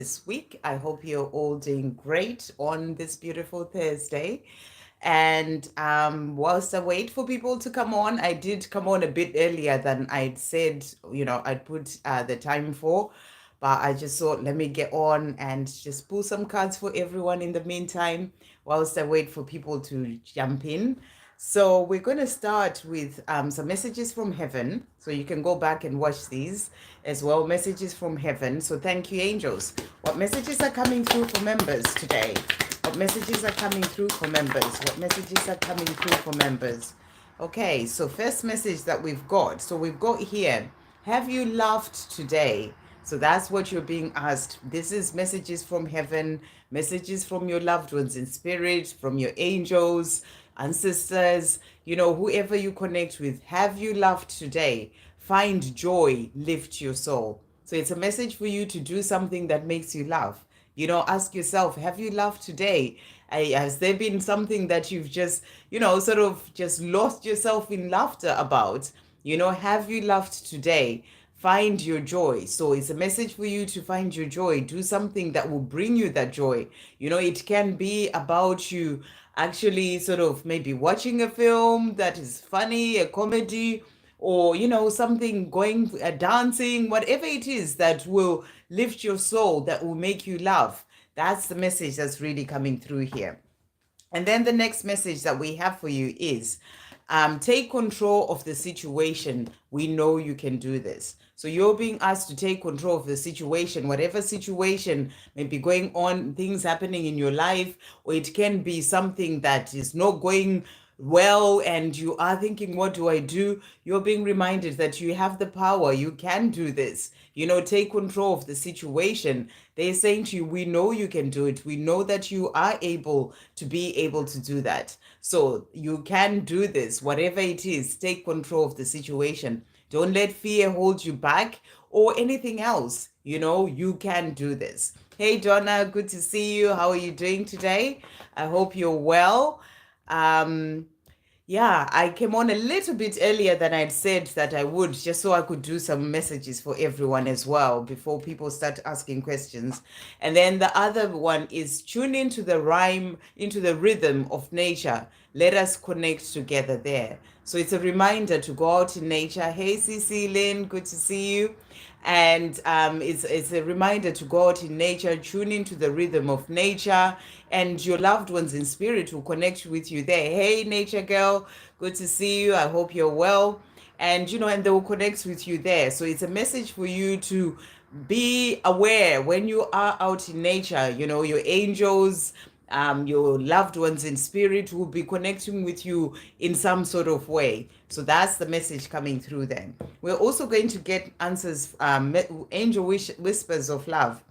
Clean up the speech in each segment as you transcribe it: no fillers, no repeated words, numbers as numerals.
this week. I hope you're all doing great on this beautiful Thursday. And whilst I wait for people to come on, I did come on a bit earlier than I'd said, I'd put the time for. But I just thought, let me get on and just pull some cards for everyone in the meantime, whilst I wait for people to jump in. So we're going to start with some messages from heaven. So you can go back and watch these as well. Messages from heaven. So thank you, angels. What messages are coming through for members today? What messages are coming through for members? What messages are coming through for members? Okay, so first message that we've got. So we've got here, have you laughed today? So that's what you're being asked. This is messages from heaven, messages from your loved ones in spirit, from your angels, ancestors, whoever you connect with. Have you laughed today? Find joy, lift your soul. So it's a message for you to do something that makes you laugh. Ask yourself, have you laughed today? Has there been something that you've just, sort of just lost yourself in laughter about? Have you laughed today? Find your joy. So it's a message for you to find your joy. Do something that will bring you that joy. It can be about you actually sort of maybe watching a film that is funny, a comedy, or something going dancing, whatever it is that will lift your soul, that will make you laugh. That's the message that's really coming through here. And then the next message that we have for you is take control of the situation. We know you can do this. So you're being asked to take control of the situation, whatever situation may be going on, things happening in your life, or it can be something that is not going well and you are thinking, what do I do? You're being reminded that you have the power. You can do this. Take control of the situation. They're saying to you, we know you can do it. We know that you are able to do that. So you can do this, whatever it is. Take control of the situation. Don't let fear hold you back or anything else. You can do this. Hey, Donna, good to see you. How are you doing today? I hope you're well. Yeah, I came on a little bit earlier than I'd said that I would, just so I could do some messages for everyone as well before people start asking questions. And then the other one is tune into the rhythm of nature. Let us connect together there. So it's a reminder to go out in nature. Hey, Cece Lynn, good to see you. And it's a reminder to go out in nature, tune into the rhythm of nature, and your loved ones in spirit will connect with you there. Hey, nature girl, good to see you. I hope you're well. And and they will connect with you there. So it's a message for you to be aware when you are out in nature. Your angels, your loved ones in spirit will be connecting with you in some sort of way. So that's the message coming through then. We're also going to get answers, angel whispers of love.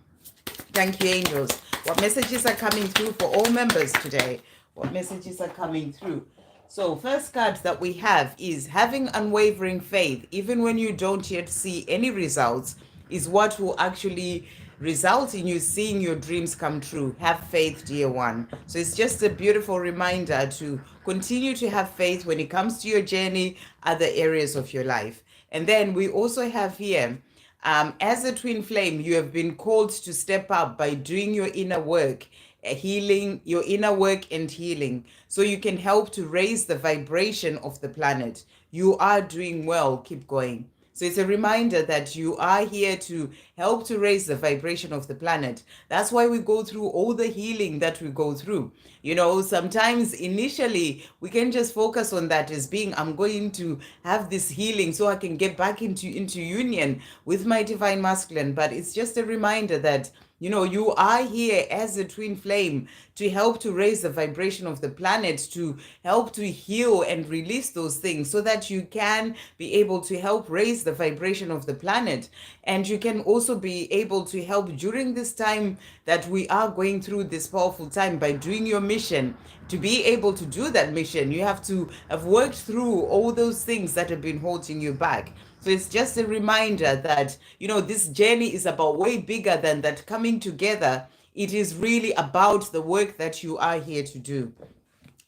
Thank you, angels. What messages are coming through for all members today? What messages are coming through? So first card that we have is having unwavering faith, even when you don't yet see any results, is what will actually result in you seeing your dreams come true. Have faith, dear one. So it's just a beautiful reminder to continue to have faith when it comes to your journey, other areas of your life. And then we also have here, as a twin flame, you have been called to step up by doing your inner work, healing, your inner work and healing, so you can help to raise the vibration of the planet. You are doing well. Keep going. So it's a reminder that you are here to help to raise the vibration of the planet. That's why we go through all the healing that we go through. Sometimes initially we can just focus on that as being, I'm going to have this healing so I can get back into union with my divine masculine. But it's just a reminder that you are here as a twin flame to help to raise the vibration of the planet, to help to heal and release those things so that you can be able to help raise the vibration of the planet. And you can also be able to help during this time that we are going through this powerful time by doing your mission. To be able to do that mission, you have to have worked through all those things that have been holding you back. So it's just a reminder that, this journey is about way bigger than that coming together. It is really about the work that you are here to do.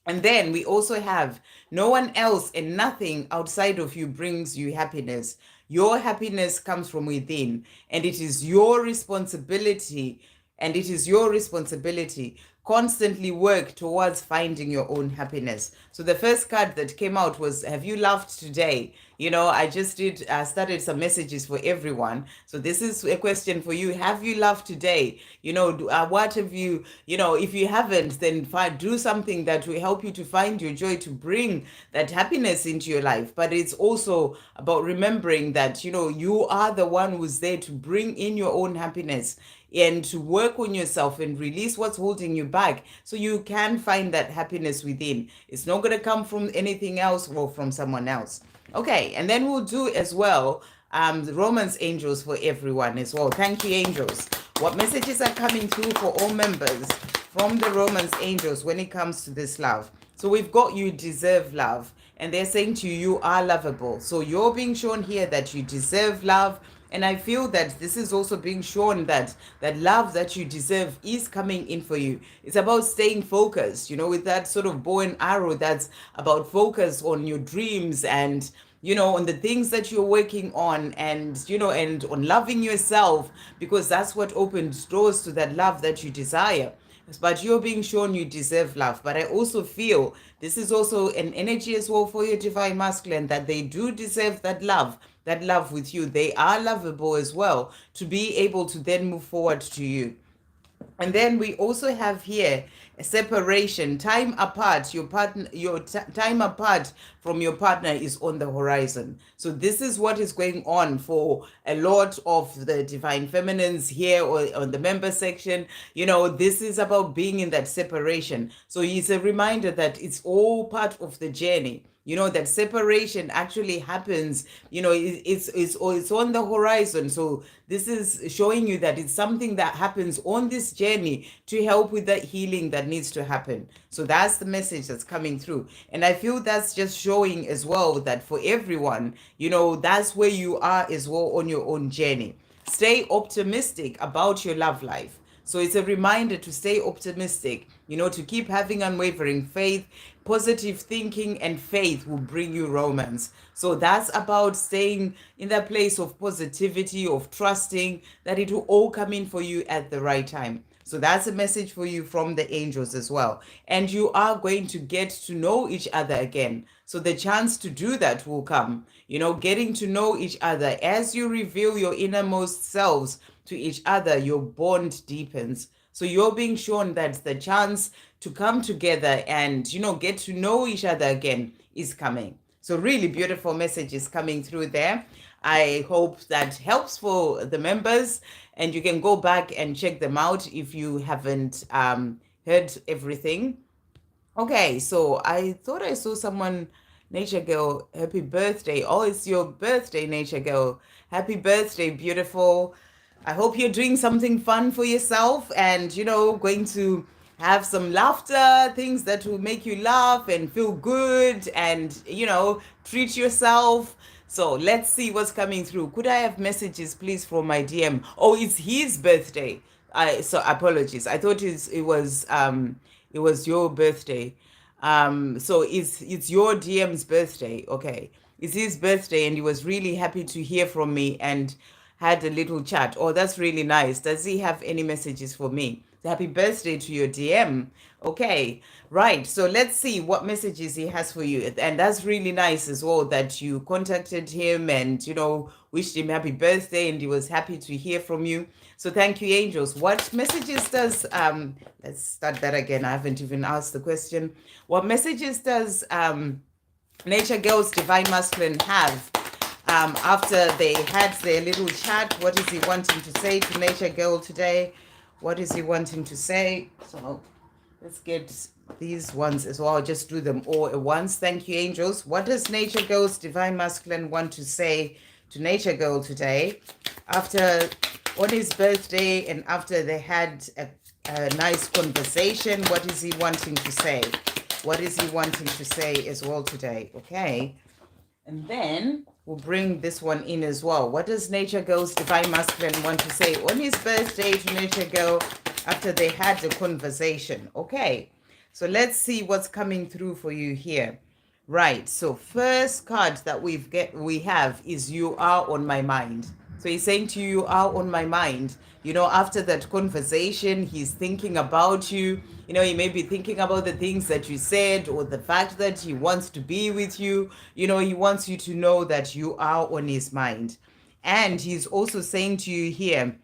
And then we also have no one else and nothing outside of you brings you happiness. Your happiness comes from within, and it is your responsibility and it is your responsibility. Constantly work towards finding your own happiness. So the first card that came out was, have you laughed today? I just started some messages for everyone. So this is a question for you. Have you laughed today? What have you, if you haven't, then do something that will help you to find your joy, to bring that happiness into your life. But it's also about remembering that, you are the one who's there to bring in your own happiness and to work on yourself and release what's holding you back so you can find that happiness within. It's not going to come from anything else or from someone else. Okay, and then we'll do as well the Romance angels for everyone as well. Thank you, angels. What messages are coming through for all members from the Romance angels when it comes to this love? So we've got, you deserve love, and they're saying to you, you are lovable. So you're being shown here that you deserve love. And I feel that this is also being shown that that love that you deserve is coming in for you. It's about staying focused, with that sort of bow and arrow. That's about focus on your dreams and, on the things that you're working on, and, and on loving yourself, because that's what opens doors to that love that you desire. But you're being shown you deserve love. But I also feel this is also an energy as well for your divine masculine, that they do deserve that love with you. They are lovable as well, to be able to then move forward to you. And then we also have here a separation, time apart. Your partner, time apart from your partner is on the horizon. So this is what is going on for a lot of the divine feminines here, or on the member section. This is about being in that separation. So it's a reminder that it's all part of the journey. That separation actually happens, it's on the horizon. So this is showing you that it's something that happens on this journey to help with that healing that needs to happen. So that's the message that's coming through. And I feel that's just showing as well that for everyone, that's where you are as well on your own journey. Stay optimistic about your love life. So it's a reminder to stay optimistic, to keep having unwavering faith. Positive thinking and faith will bring you romance. So that's about staying in that place of positivity, of trusting that it will all come in for you at the right time. So that's a message for you from the angels as well. And you are going to get to know each other again. So the chance to do that will come, getting to know each other. As you reveal your innermost selves to each other, your bond deepens. So you're being shown that the chance to come together and, get to know each other again is coming. So really beautiful messages coming through there. I hope that helps for the members, and you can go back and check them out if you haven't heard everything. Okay, so I thought I saw someone, Nature Girl, happy birthday. Oh, it's your birthday, Nature Girl. Happy birthday, beautiful. I hope you're doing something fun for yourself and, going to have some laughter, things that will make you laugh and feel good and, treat yourself. So let's see what's coming through. Could I have messages, please, from my DM? Oh, it's his birthday. So apologies. I thought it was your birthday. So it's your DM's birthday. Okay. It's his birthday, and he was really happy to hear from me and had a little chat. Oh, that's really nice. Does he have any messages for me? Happy birthday to your DM. Okay, right. So let's see what messages he has for you. And that's really nice as well that you contacted him and, wished him happy birthday, and he was happy to hear from you. So thank you, angels. What messages does, let's start that again. I haven't even asked the question. What messages does Nature Girl's Divine Masculine have after they had their little chat? What is he wanting to say to Nature Girl today? What is he wanting to say? So let's get these ones as well. I'll just do them all at once. Thank you, angels. What does Nature Girl's Divine Masculine want to say to Nature Girl today after on his birthday and after they had a nice conversation? What is he wanting to say? What is he wanting to say as well today? Okay. And then we'll bring this one in as well. What does Nature Girl's Divine Masculine want to say on his birthday to Nature Girl after they had the conversation? Okay, so let's see what's coming through for you here. Right, so first card that we have is You Are on My Mind. So he's saying to you, you are on my mind. You know, after that conversation, he's thinking about you. You know, he may be thinking about the things that you said or the fact that he wants to be with you. You know, he wants you to know that you are on his mind. And he's also saying to you here,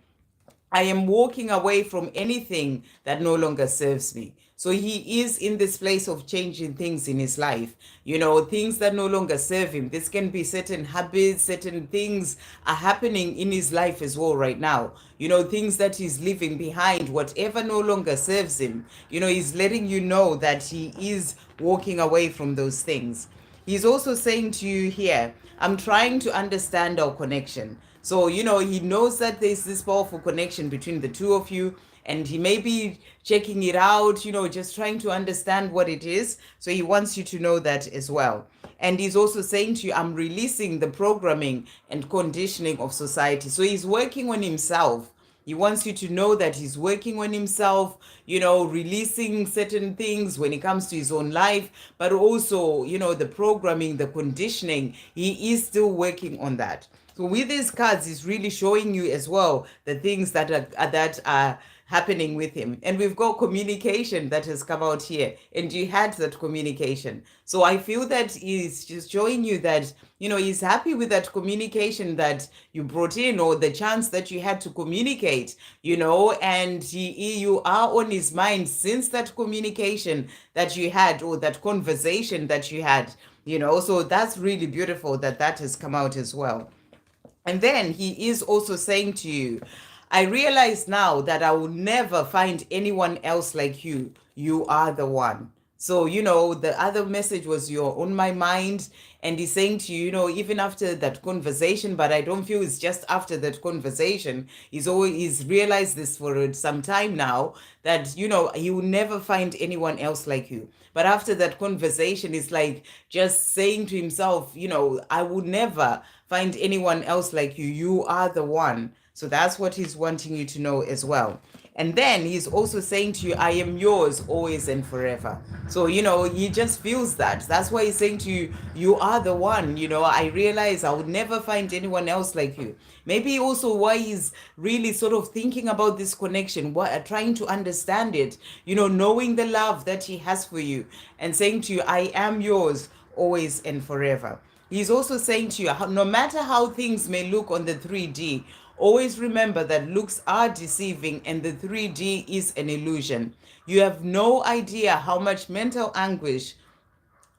I am walking away from anything that no longer serves me. So he is in this place of changing things in his life, you know, things that no longer serve him. This can be certain habits, certain things are happening in his life as well right now. You know, things that he's leaving behind, whatever no longer serves him. You know, he's letting you know that he is walking away from those things. He's also saying to you here, I'm trying to understand our connection. So, you know, he knows that there's this powerful connection between the two of you, and he may be checking it out, you know, just trying to understand what it is. So he wants you to know that as well. And he's also saying to you, I'm releasing the programming and conditioning of society. So he's working on himself. He wants you to know that he's working on himself, you know, releasing certain things when it comes to his own life, but also, you know, the programming, the conditioning, he is still working on that. So with these cards, he's really showing you as well the things that are happening with him. And we've got communication that has come out here, and you had that communication. So I feel that he's just showing you that, you know, he's happy with that communication that you brought in, or the chance that you had to communicate, you know, and you are on his mind since that communication that you had, or that conversation that you had, you know. So that's really beautiful that that has come out as well. And then he is also saying to you, I realize now that I will never find anyone else like you. You are the one. So, you know, the other message was, you're on my mind. And he's saying to you, you know, even after that conversation, but I don't feel it's just after that conversation. He's realized this for some time now, that, you know, he will never find anyone else like you. But after that conversation, it's like just saying to himself, you know, I will never find anyone else like you. You are the one. So that's what he's wanting you to know as well. And then he's also saying to you, I am yours always and forever. So, you know, he just feels that. That's why he's saying to you, you are the one. You know, I realize I would never find anyone else like you. Maybe also why he's really sort of thinking about this connection, trying to understand it, you know, knowing the love that he has for you, and saying to you, I am yours always and forever. He's also saying to you, no matter how things may look on the 3D, always remember that looks are deceiving and the 3D is an illusion. You have no idea how much mental anguish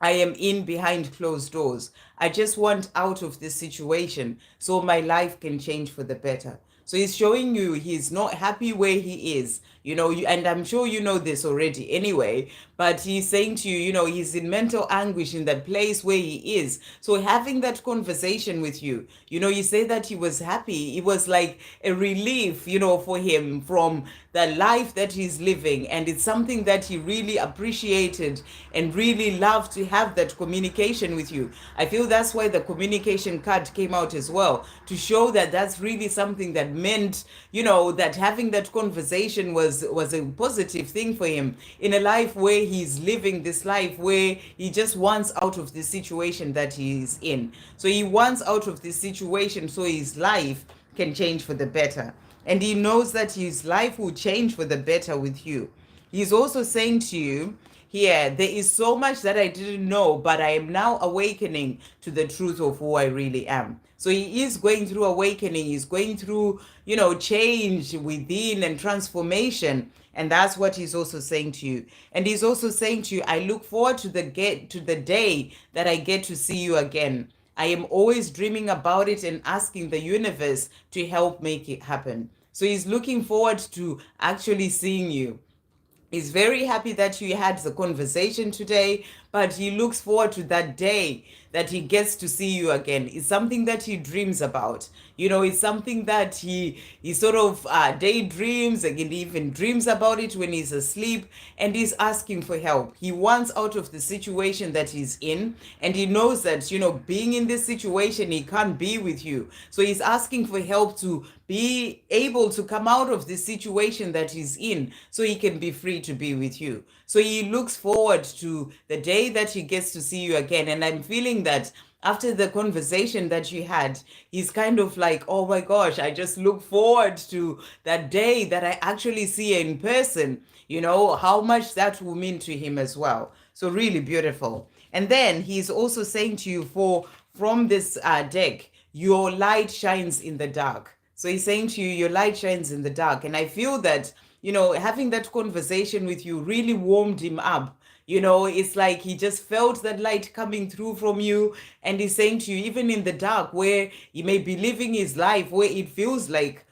I am in behind closed doors. I just want out of this situation so my life can change for the better. So he's showing you he's not happy where he is, you know, and I'm sure you know this already anyway, but he's saying to you, you know, he's in mental anguish in that place where he is. So having that conversation with you, you know, you say that he was happy. It was like a relief, you know, for him from the life that he's living. And it's something that he really appreciated and really loved to have that communication with you. I feel that's why the communication card came out as well, to show that that's really something that meant, you know, that having that conversation was a positive thing for him in a life where he's living this life where he just wants out of the situation that he's in. So he wants out of this situation so his life can change for the better. And he knows that his life will change for the better with you. He's also saying to you, here, there is so much that I didn't know, but I am now awakening to the truth of who I really am. So he is going through awakening. He's going through, you know, change within and transformation. And that's what he's also saying to you. And he's also saying to you, I look forward to the day that I get to see you again. I am always dreaming about it and asking the universe to help make it happen. So he's looking forward to actually seeing you. He's very happy that you had the conversation today, but he looks forward to that day that he gets to see you again. It's something that he dreams about. You know, it's something that he sort of daydreams, and even dreams about it when he's asleep, and he's asking for help. He wants out of the situation that he's in, and he knows that, you know, being in this situation, he can't be with you. So he's asking for help to be able to come out of this situation that he's in so he can be free to be with you. So he looks forward to the day that he gets to see you again. And I'm feeling that after the conversation that you had, he's kind of like, oh my gosh, I just look forward to that day that I actually see her in person, how much that will mean to him as well. So really beautiful. And then he's also saying to you, from this deck, your light shines in the dark. So he's saying to you, your light shines in the dark. And I feel that, having that conversation with you really warmed him up. It's like he just felt that light coming through from you. And he's saying to you, even in the dark, where he may be living his life, where it feels like,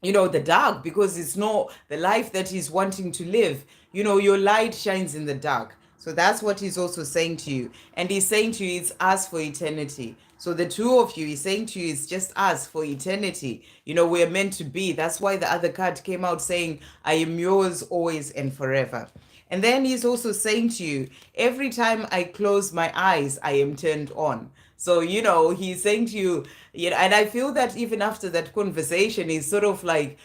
the dark, because it's not the life that he's wanting to live, your light shines in the dark. So that's what he's also saying to you. And he's saying to you, it's us for eternity. So the two of you, he's saying to you, it's just us for eternity. We're meant to be. That's why the other card came out saying, I am yours always and forever. And then he's also saying to you, every time I close my eyes, I am turned on. So, he's saying to you, and I feel that even after that conversation, he's sort of like,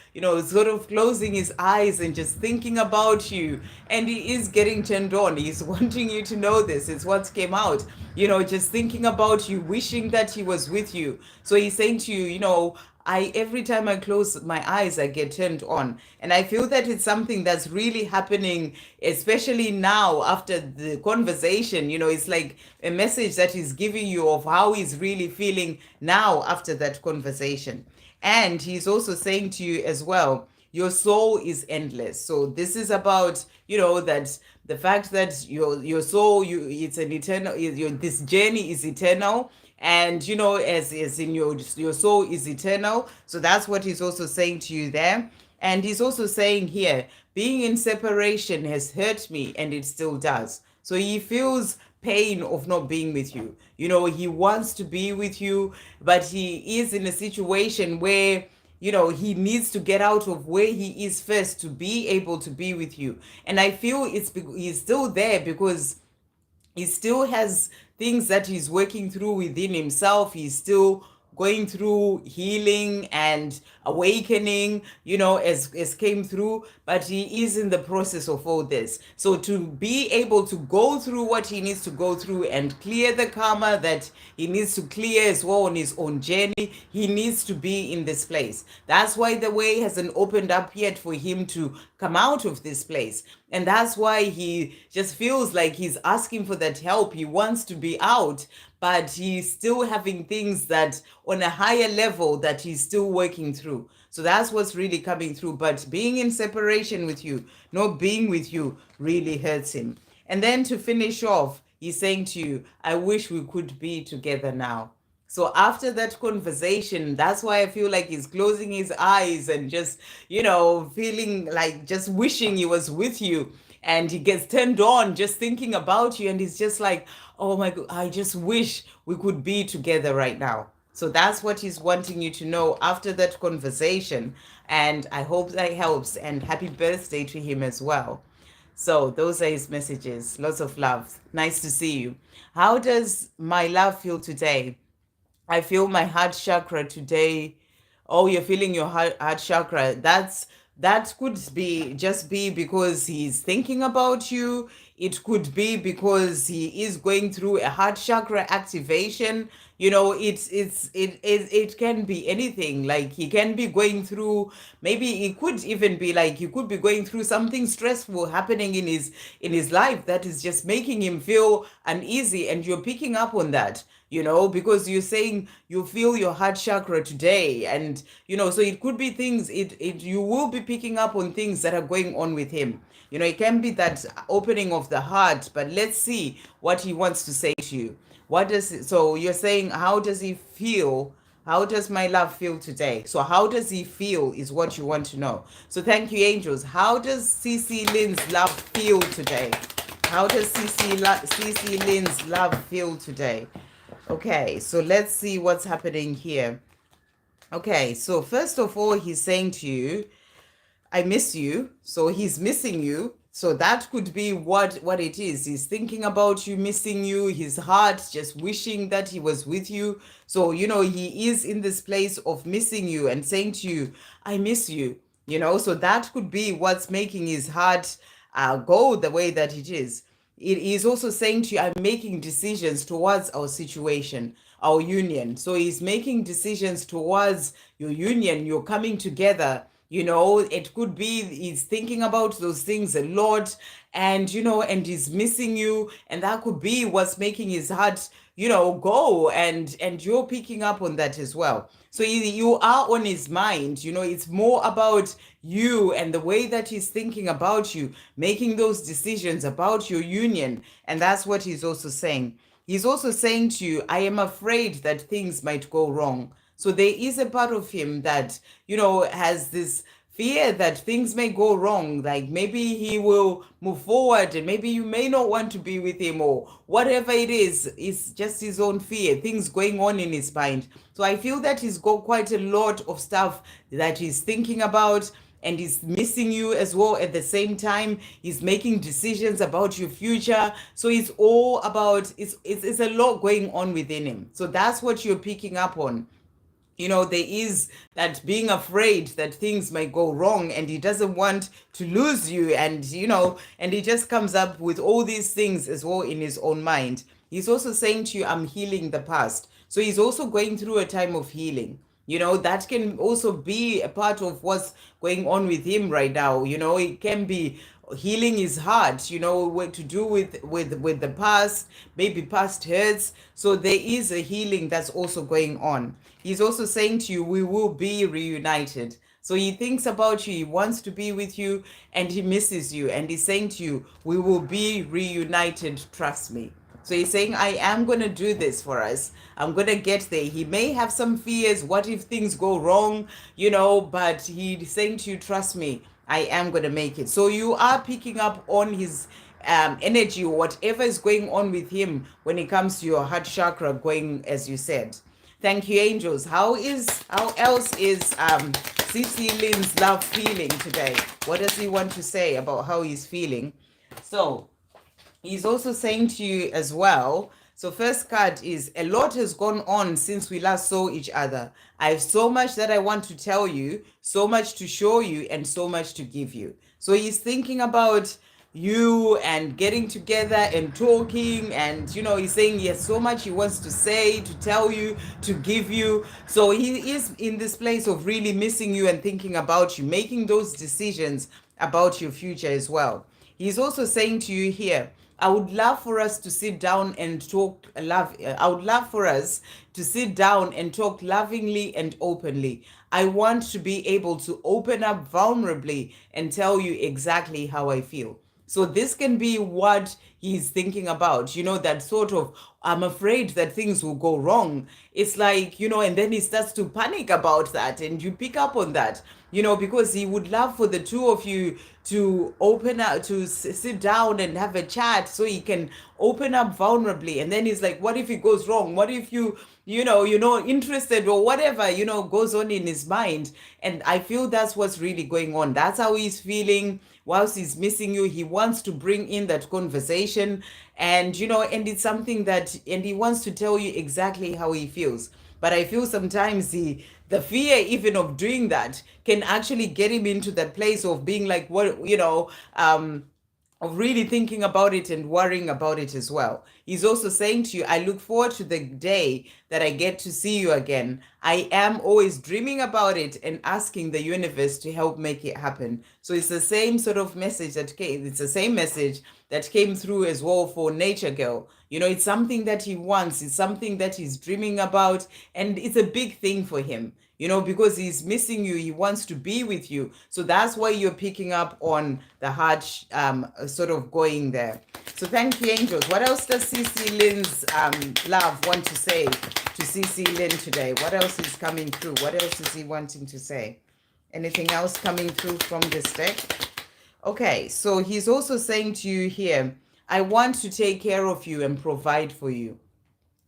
sort of closing his eyes and just thinking about you. And he is getting turned on. He's wanting you to know this. It's what came out, just thinking about you, wishing that he was with you. So he's saying to you, every time I close my eyes, I get turned on. And I feel that it's something that's really happening, especially now after the conversation. It's like a message that he's giving you of how he's really feeling now after that conversation. And he's also saying to you as well, your soul is endless. So this is about, that the fact that your soul, it's an eternal, this journey is eternal. And as in your soul is eternal. So that's what he's also saying to you there. And he's also saying here, being in separation has hurt me, and it still does. So he feels pain of not being with you. He wants to be with you, but he is in a situation where he needs to get out of where he is first to be able to be with you. And I feel he's still there because he still has things that he's working through within himself. He's still going through healing and awakening, as came through, but he is in the process of all this. So to be able to go through what he needs to go through and clear the karma that he needs to clear as well on his own journey, he needs to be in this place. That's why the way hasn't opened up yet for him to come out of this place. And that's why he just feels like he's asking for that help. He wants to be out, but he's still having things that on a higher level that he's still working through. So that's what's really coming through. But being in separation with you, not being with you, really hurts him. And then to finish off, he's saying to you, I wish we could be together now. So after that conversation, that's why I feel like he's closing his eyes and just, feeling like just wishing he was with you. And he gets turned on just thinking about you. And he's just like, oh my God, I just wish we could be together right now. So that's what he's wanting you to know after that conversation. And I hope that helps. And happy birthday to him as well. So those are his messages. Lots of love. Nice to see you. How does my love feel today? I feel my heart chakra today. Oh, you're feeling your heart chakra. That could be because he's thinking about you. It could be because he is going through a heart chakra activation. It can be anything. Like he can be going through, maybe it could even be like he could be going through something stressful happening in his life that is just making him feel uneasy, and you're picking up on that. Because you're saying you feel your heart chakra today, and so it could be things, you will be picking up on things that are going on with him. It can be that opening of the heart, but let's see what he wants to say to you. So you're saying, how does he feel? How does my love feel today? So how does he feel is what you want to know. So thank you, angels. How does CC Lynn's love feel today? How does CC Lynn's love feel today? Okay, so let's see what's happening here. Okay, so first of all, he's saying to you, I miss you. So he's missing you. So that could be what it is. He's thinking about you, missing you, his heart just wishing that he was with you. So, he is in this place of missing you and saying to you, I miss you. So that could be what's making his heart go the way that it is. it is also saying to you, I'm making decisions towards our situation, our union. So he's making decisions towards your union, you're coming together. It could be he's thinking about those things a lot, and and he's missing you, and that could be what's making his heart go, and you're picking up on that as well. So you are on his mind. It's more about you and the way that he's thinking about you, making those decisions about your union. And that's what he's also saying. He's also saying to you, I am afraid that things might go wrong. So there is a part of him that, has this fear that things may go wrong, like maybe he will move forward and maybe you may not want to be with him, or whatever it is. It's just his own fear, things going on in his mind. So I feel that he's got quite a lot of stuff that he's thinking about, and he's missing you as well. At the same time, he's making decisions about your future. So it's all about, it's a lot going on within him. So that's what you're picking up on. There is that being afraid that things might go wrong, and he doesn't want to lose you. And he just comes up with all these things as well in his own mind. He's also saying to you, I'm healing the past. So he's also going through a time of healing. That can also be a part of what's going on with him right now. It can be healing his heart, what to do with the past, maybe past hurts. So there is a healing that's also going on. He's also saying to you, we will be reunited. So he thinks about you, he wants to be with you, and he misses you. And he's saying to you, we will be reunited, trust me. So he's saying, I am going to do this for us. I'm going to get there. He may have some fears. What if things go wrong? But he's saying to you, trust me, I am going to make it. So you are picking up on his energy, or whatever is going on with him when it comes to your heart chakra going, as you said. Thank you, angels. How else is CC Lynn's love feeling today? What does he want to say about how he's feeling? So he's also saying to you as well. So first card is, a lot has gone on since we last saw each other. I have so much that I want to tell you, so much to show you, and so much to give you. So he's thinking about you and getting together and talking, and he's saying he has so much he wants to say, to tell you, to give you. So he is in this place of really missing you and thinking about you, making those decisions about your future as well. He's also saying to you here, I would love for us to sit down and talk I would love for us to sit down and talk lovingly and openly. I want to be able to open up vulnerably and tell you exactly how I feel. So this can be what he's thinking about, that sort of, I'm afraid that things will go wrong. It's like, and then he starts to panic about that, and you pick up on that, because he would love for the two of you to open up, to sit down and have a chat so he can open up vulnerably. And then he's like, what if it goes wrong? What if you're not interested, or whatever, goes on in his mind. And I feel that's what's really going on. That's how he's feeling. Whilst he's missing you, he wants to bring in that conversation, and and it's something that, and he wants to tell you exactly how he feels. But I feel sometimes the fear even of doing that can actually get him into that place of being like, what, of really thinking about it and worrying about it as well. He's also saying to you, I look forward to the day that I get to see you again. I am always dreaming about it and asking the universe to help make it happen. So it's the same sort of message that came, it's the same message that came through as well for Nature Girl. It's something that he wants, it's something that he's dreaming about, and it's a big thing for him. Because he's missing you, he wants to be with you. So that's why you're picking up on the heart sort of going there. So thank you, angels. What else does CC Lynn's love want to say to CC Lynn today? What else is coming through? What else is he wanting to say? Anything else coming through from this deck? Okay, so he's also saying to you here, I want to take care of you and provide for you.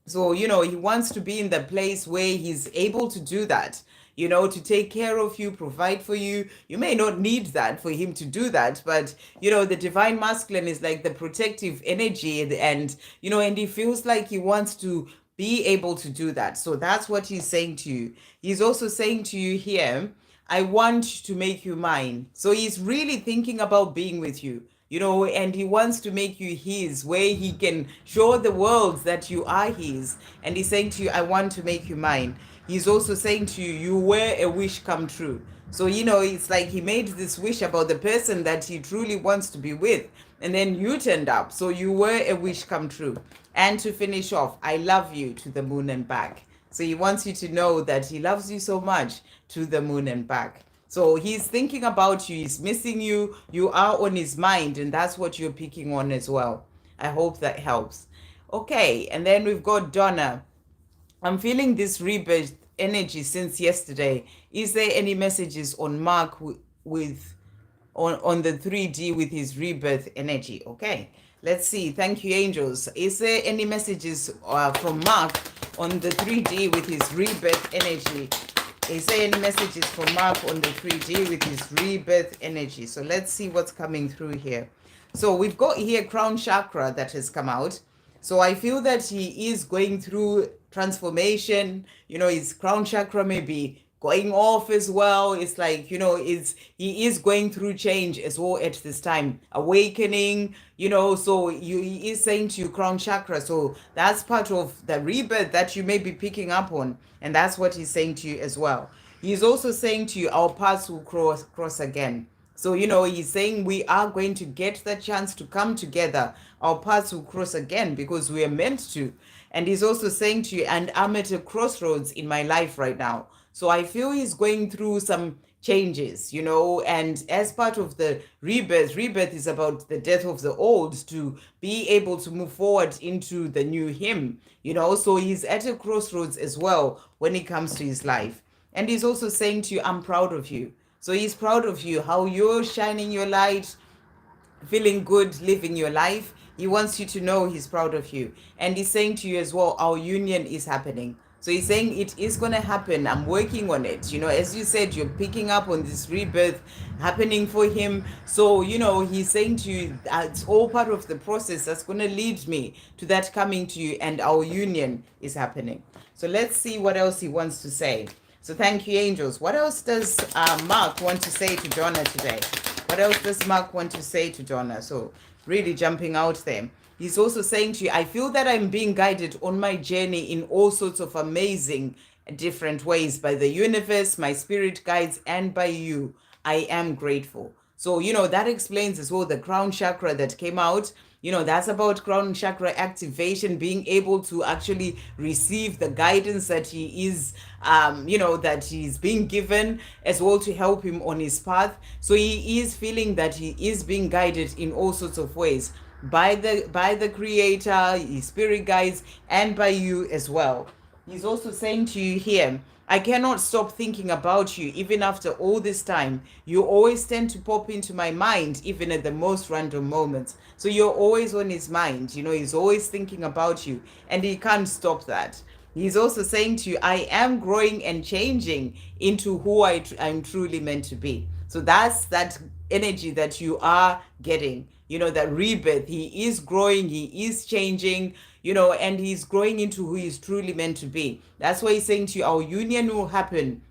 So, he wants to be in the place where he's able to do that, to take care of you, provide for you. You may not need that for him to do that, but, the divine masculine is like the protective energy, and he feels like he wants to be able to do that. So that's what he's saying to you. He's also saying to you here, I want to make you mine. So he's really thinking about being with you. and he wants to make you his, where he can show the world that you are his. And he's saying to you, I want to make you mine. He's also saying to you, you were a wish come true. So, it's like he made this wish about the person that he truly wants to be with. And then you turned up. So you were a wish come true. And to finish off, I love you to the moon and back. So he wants you to know that he loves you so much, to the moon and back. So he's thinking about you. He's missing you. You are on his mind. And that's what you're picking on as well. I hope that helps. Okay. And then we've got Donna. I'm feeling this rebirth energy since yesterday. Is there any messages on Mark on the 3D with his rebirth energy? Okay, let's see. Thank you, angels. Is there any messages from Mark on the 3D with his rebirth energy? Is there any messages from Mark on the 3D with his rebirth energy? So let's see what's coming through here. So we've got here crown chakra that has come out. So I feel that he is going through transformation. His crown chakra may be going off as well. It's like, he is going through change as well at this time, awakening, so he is saying to you crown chakra. So that's part of the rebirth that you may be picking up on. And that's what he's saying to you as well. He's also saying to you, our paths will cross again. So, he's saying we are going to get the chance to come together. Our paths will cross again because we are meant to. And he's also saying to you, and I'm at a crossroads in my life right now. So I feel he's going through some changes, and as part of the rebirth is about the death of the old to be able to move forward into the new him, so he's at a crossroads as well when it comes to his life. And he's also saying to you, I'm proud of you. So he's proud of you, how you're shining your light, feeling good, living your life. He wants you to know he's proud of you. And he's saying to you as well, our union is happening. So he's saying it is going to happen. I'm working on it. As you said, you're picking up on this rebirth happening for him. So, he's saying to you, it's all part of the process that's going to lead me to that coming to you, and our union is happening. So let's see what else he wants to say. So thank you, angels. What else does Mark want to say to Donna today? What else does Mark want to say to Donna? So really jumping out there. He's also saying to you, I feel that I'm being guided on my journey in all sorts of amazing different ways by the universe, my spirit guides, and by you. I am grateful. So, that explains as well the crown chakra that came out. That's about crown chakra activation, being able to actually receive the guidance that he is, that he's being given as well to help him on his path. So he is feeling that he is being guided in all sorts of ways by the creator, his spirit guides, and by you as well. He's also saying to you here, I cannot stop thinking about you even after all this time. You always tend to pop into my mind even at the most random moments. So you're always on his mind. He's always thinking about you, and he can't stop that. He's also saying to you, I am growing and changing into who I'm truly meant to be. So that's that energy that you are getting. That rebirth. He is growing, he is changing, and he's growing into who he's truly meant to be. That's why he's saying to you, our union will happen.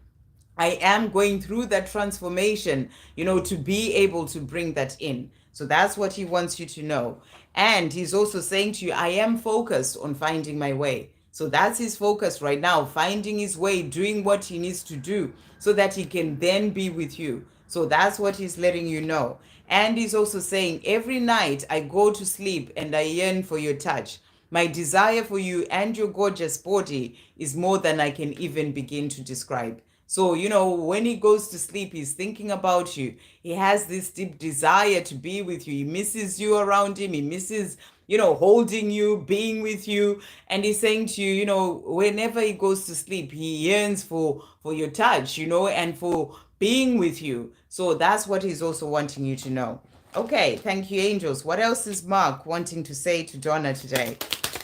I am going through that transformation, to be able to bring that in. So that's what he wants you to know. And he's also saying to you, I am focused on finding my way. So that's his focus right now, finding his way, doing what he needs to do so that he can then be with you. So that's what he's letting you know. And he's also saying, every night I go to sleep and I yearn for your touch. My desire for you and your gorgeous body is more than I can even begin to describe. So, when he goes to sleep, he's thinking about you. He has this deep desire to be with you. He misses you around him. He misses, holding you, being with you. And he's saying to you, whenever he goes to sleep, he yearns for your touch, and for being with you. So that's what he's also wanting you to know. Okay, thank you, angels. What else is Mark wanting to say to Donna today?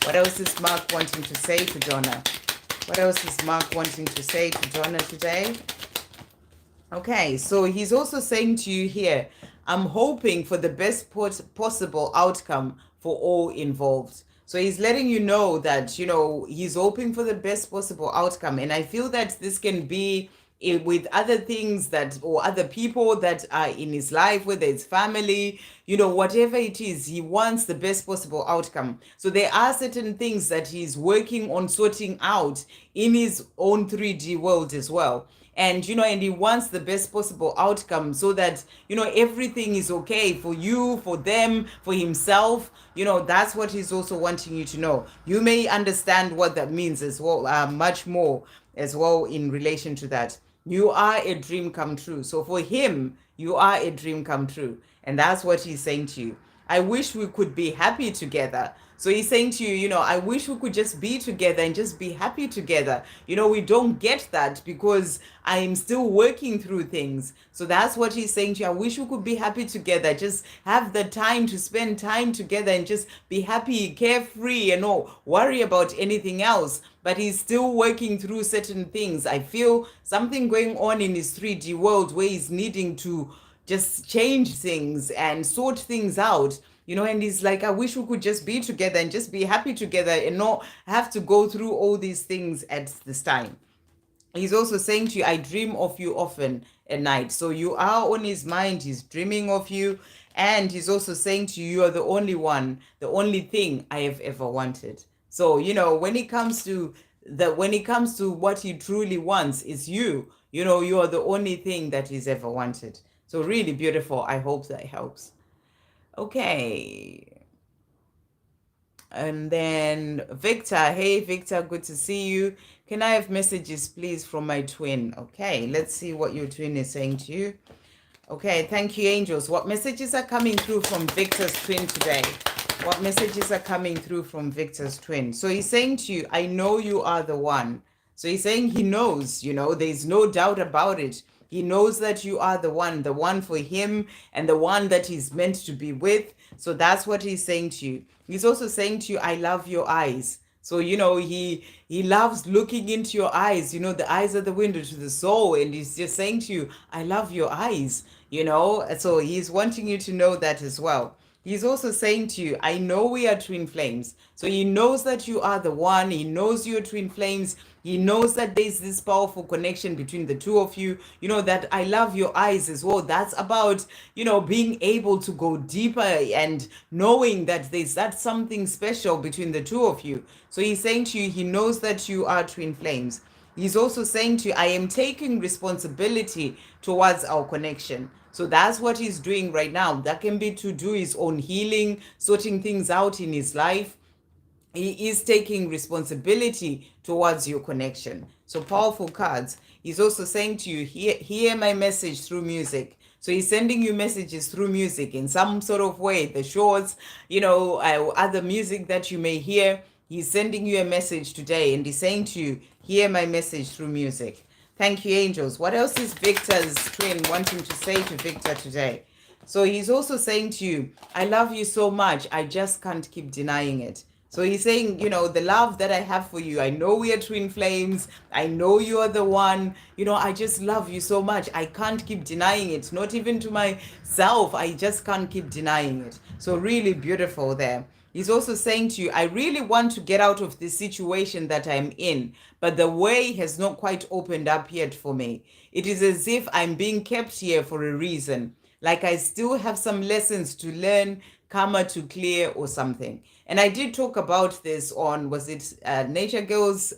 What else is Mark wanting to say to Donna? What else is Mark wanting to say to Donna today? Okay, so he's also saying to you here, I'm hoping for the best possible outcome for all involved. So he's letting you know that, he's hoping for the best possible outcome. And I feel that this can be with other things that, or other people that are in his life, whether it's family, whatever it is, he wants the best possible outcome. So there are certain things that he's working on sorting out in his own 3D world as well. And and he wants the best possible outcome, so that everything is okay for you, for them, for himself. That's what he's also wanting you to know. You may understand what that means as well, much more as well in relation to that. You are a dream come true. So for him, you are a dream come true. And that's what he's saying to you. I wish we could be happy together. So he's saying to you, I wish we could just be together and just be happy together. We don't get that because I'm still working through things. So that's what he's saying to you. I wish we could be happy together. Just have the time to spend time together and just be happy, carefree, and not worry about anything else. But he's still working through certain things. I feel something going on in his 3D world where he's needing to just change things and sort things out. And he's like, I wish we could just be together and just be happy together and not have to go through all these things at this time. He's also saying to you, I dream of you often at night. So you are on his mind. He's dreaming of you. And he's also saying to you, you are the only one, the only thing I have ever wanted. So, when it comes to what he truly wants, is you. You are the only thing that he's ever wanted. So really beautiful. I hope that helps. Okay. And then Victor. Hey, Victor, good to see you. Can I have messages, please, from my twin? Okay, let's see what your twin is saying to you. Okay, thank you, angels. What messages are coming through from Victor's twin today? What messages are coming through from Victor's twin? So he's saying to you, I know you are the one. So he's saying he knows, there's no doubt about it. He knows that you are the one for him and the one that he's meant to be with. So that's what he's saying to you. He's also saying to you, I love your eyes. So, he loves looking into your eyes. The eyes are the window to the soul. And he's just saying to you, I love your eyes, So he's wanting you to know that as well. He's also saying to you, I know we are twin flames. So he knows that you are the one. He knows you're twin flames. He knows that there's this powerful connection between the two of you. That I love your eyes as well. That's about, being able to go deeper and knowing that there's that something special between the two of you. So he's saying to you, he knows that you are twin flames. He's also saying to you, I am taking responsibility towards our connection. So that's what he's doing right now. That can be to do his own healing, sorting things out in his life. He is taking responsibility towards your connection. So powerful cards. He's also saying to you, hear my message through music. So he's sending you messages through music in some sort of way. The shorts, other music that you may hear. He's sending you a message today and he's saying to you, hear my message through music. Thank you, angels. What else is Victor's twin wanting to say to Victor today? So he's also saying to you, I love you so much. I just can't keep denying it. So he's saying, the love that I have for you, I know we are twin flames. I know you are the one. I just love you so much. I can't keep denying it. Not even to myself. I just can't keep denying it. So really beautiful there. He's also saying to you, I really want to get out of this situation that I'm in, but the way has not quite opened up yet for me. It is as if I'm being kept here for a reason. Like I still have some lessons to learn, karma to clear or something. And I did talk about this on, was it Nature Girls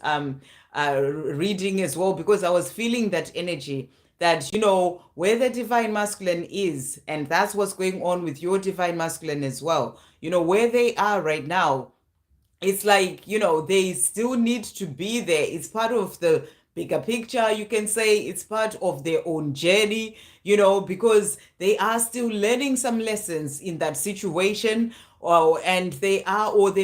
reading as well, because I was feeling that energy that, where the divine masculine is, and that's what's going on with your divine masculine as well, where they are right now, it's like, they still need to be there. It's part of the bigger picture, you can say. It's part of their own journey, because they are still learning some lessons in that situation. And they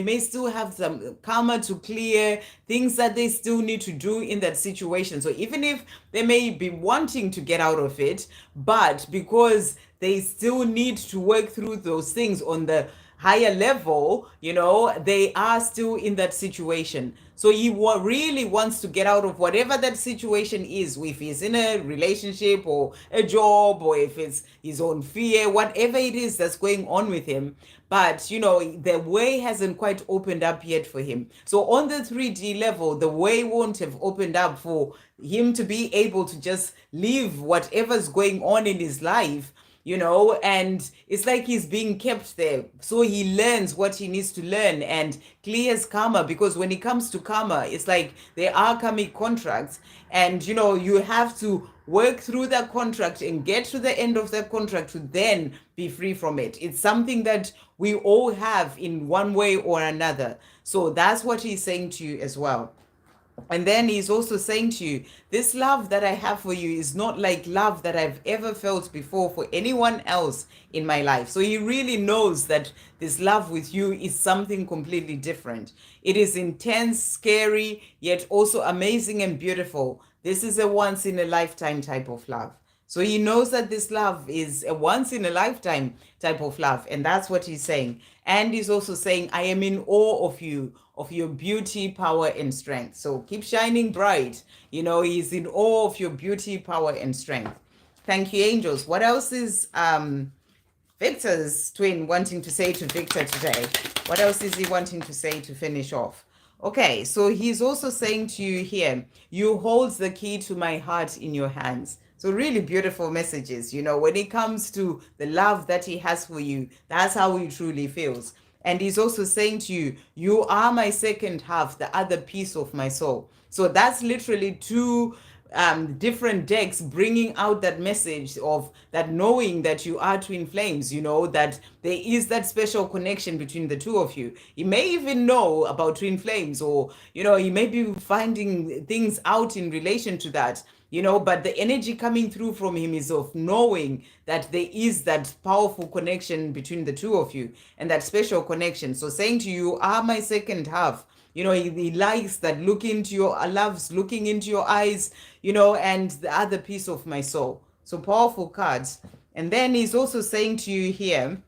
may still have some karma to clear, things that they still need to do in that situation. So even if they may be wanting to get out of it, but because they still need to work through those things on the higher level, they are still in that situation. So he really wants to get out of whatever that situation is, if he's in a relationship or a job, or if it's his own fear, whatever it is that's going on with him. But, the way hasn't quite opened up yet for him. So on the 3D level, the way won't have opened up for him to be able to just live whatever's going on in his life, and it's like he's being kept there. So he learns what he needs to learn and clears karma, because when it comes to karma, it's like there are karmic contracts, and you have to work through that contract and get to the end of that contract to then be free from it. It's something that we all have in one way or another. So that's what he's saying to you as well. And then he's also saying to you, this love that I have for you is not like love that I've ever felt before for anyone else in my life. So he really knows that this love with you is something completely different. It is intense, scary, yet also amazing and beautiful. This is a once in a lifetime type of love. So he knows that this love is a once in a lifetime type of love. And that's what he's saying. And he's also saying, I am in awe of you, of your beauty, power, and strength. So keep shining bright. He's in awe of your beauty, power, and strength. Thank you, angels. What else is Victor's twin wanting to say to Victor today? What else is he wanting to say to finish off? Okay, so he's also saying to you here, you hold the key to my heart in your hands. So really beautiful messages, when it comes to the love that he has for you, that's how he truly feels. And he's also saying to you, you are my second half, the other piece of my soul. So that's literally two different decks bringing out that message of that, knowing that you are twin flames, that there is that special connection between the two of you. He may even know about twin flames, or, he may be finding things out in relation to that. But the energy coming through from him is of knowing that there is that powerful connection between the two of you, and that special connection. So saying to you, are my second half. He likes that, loves looking into your eyes, and the other piece of my soul. So powerful cards. And then he's also saying to you here,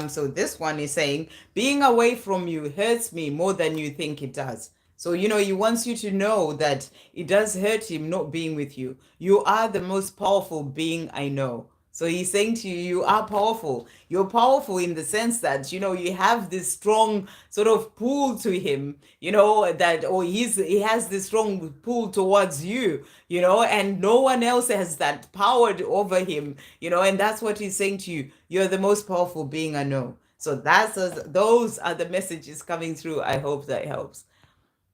so this one is saying, being away from you hurts me more than you think it does. So, he wants you to know that it does hurt him not being with you. You are the most powerful being I know. So he's saying to you, you are powerful. You're powerful in the sense that, you have this strong sort of pull to him, he has this strong pull towards you, and no one else has that power over him, and that's what he's saying to you. You're the most powerful being I know. So those are the messages coming through. I hope that helps.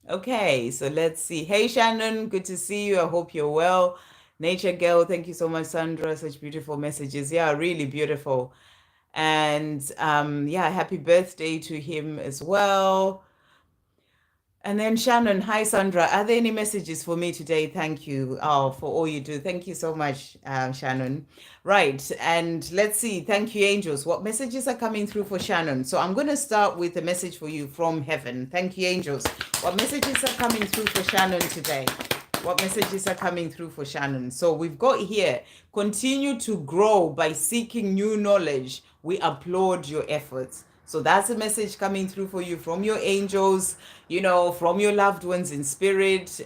Okay, so let's see. Hey, Shannon, good to see you. I hope you're well. Nature Girl, thank you so much, Sandra. Such beautiful messages. Yeah, really beautiful. And happy birthday to him as well. And then Shannon, hi, Sandra. Are there any messages for me today? Thank you for all you do. Thank you so much, Shannon. Right, and let's see. Thank you, angels. What messages are coming through for Shannon? So I'm going to start with a message for you from heaven. Thank you, angels. What messages are coming through for Shannon today? What messages are coming through for Shannon? So we've got here, continue to grow by seeking new knowledge. We applaud your efforts. So that's a message coming through for you from your angels, from your loved ones in spirit,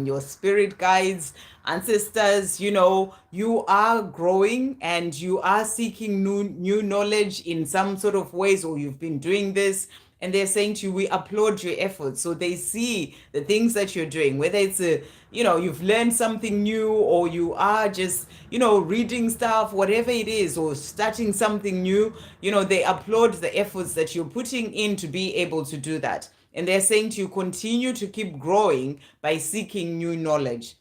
your spirit guides, ancestors. You are growing and you are seeking new knowledge in some sort of ways, or you've been doing this. And they're saying to you, we applaud your efforts. So they see the things that you're doing, whether it's you've learned something new, or you are just, reading stuff, whatever it is, or starting something new, they applaud the efforts that you're putting in to be able to do that. And they're saying to you, continue to keep growing by seeking new knowledge.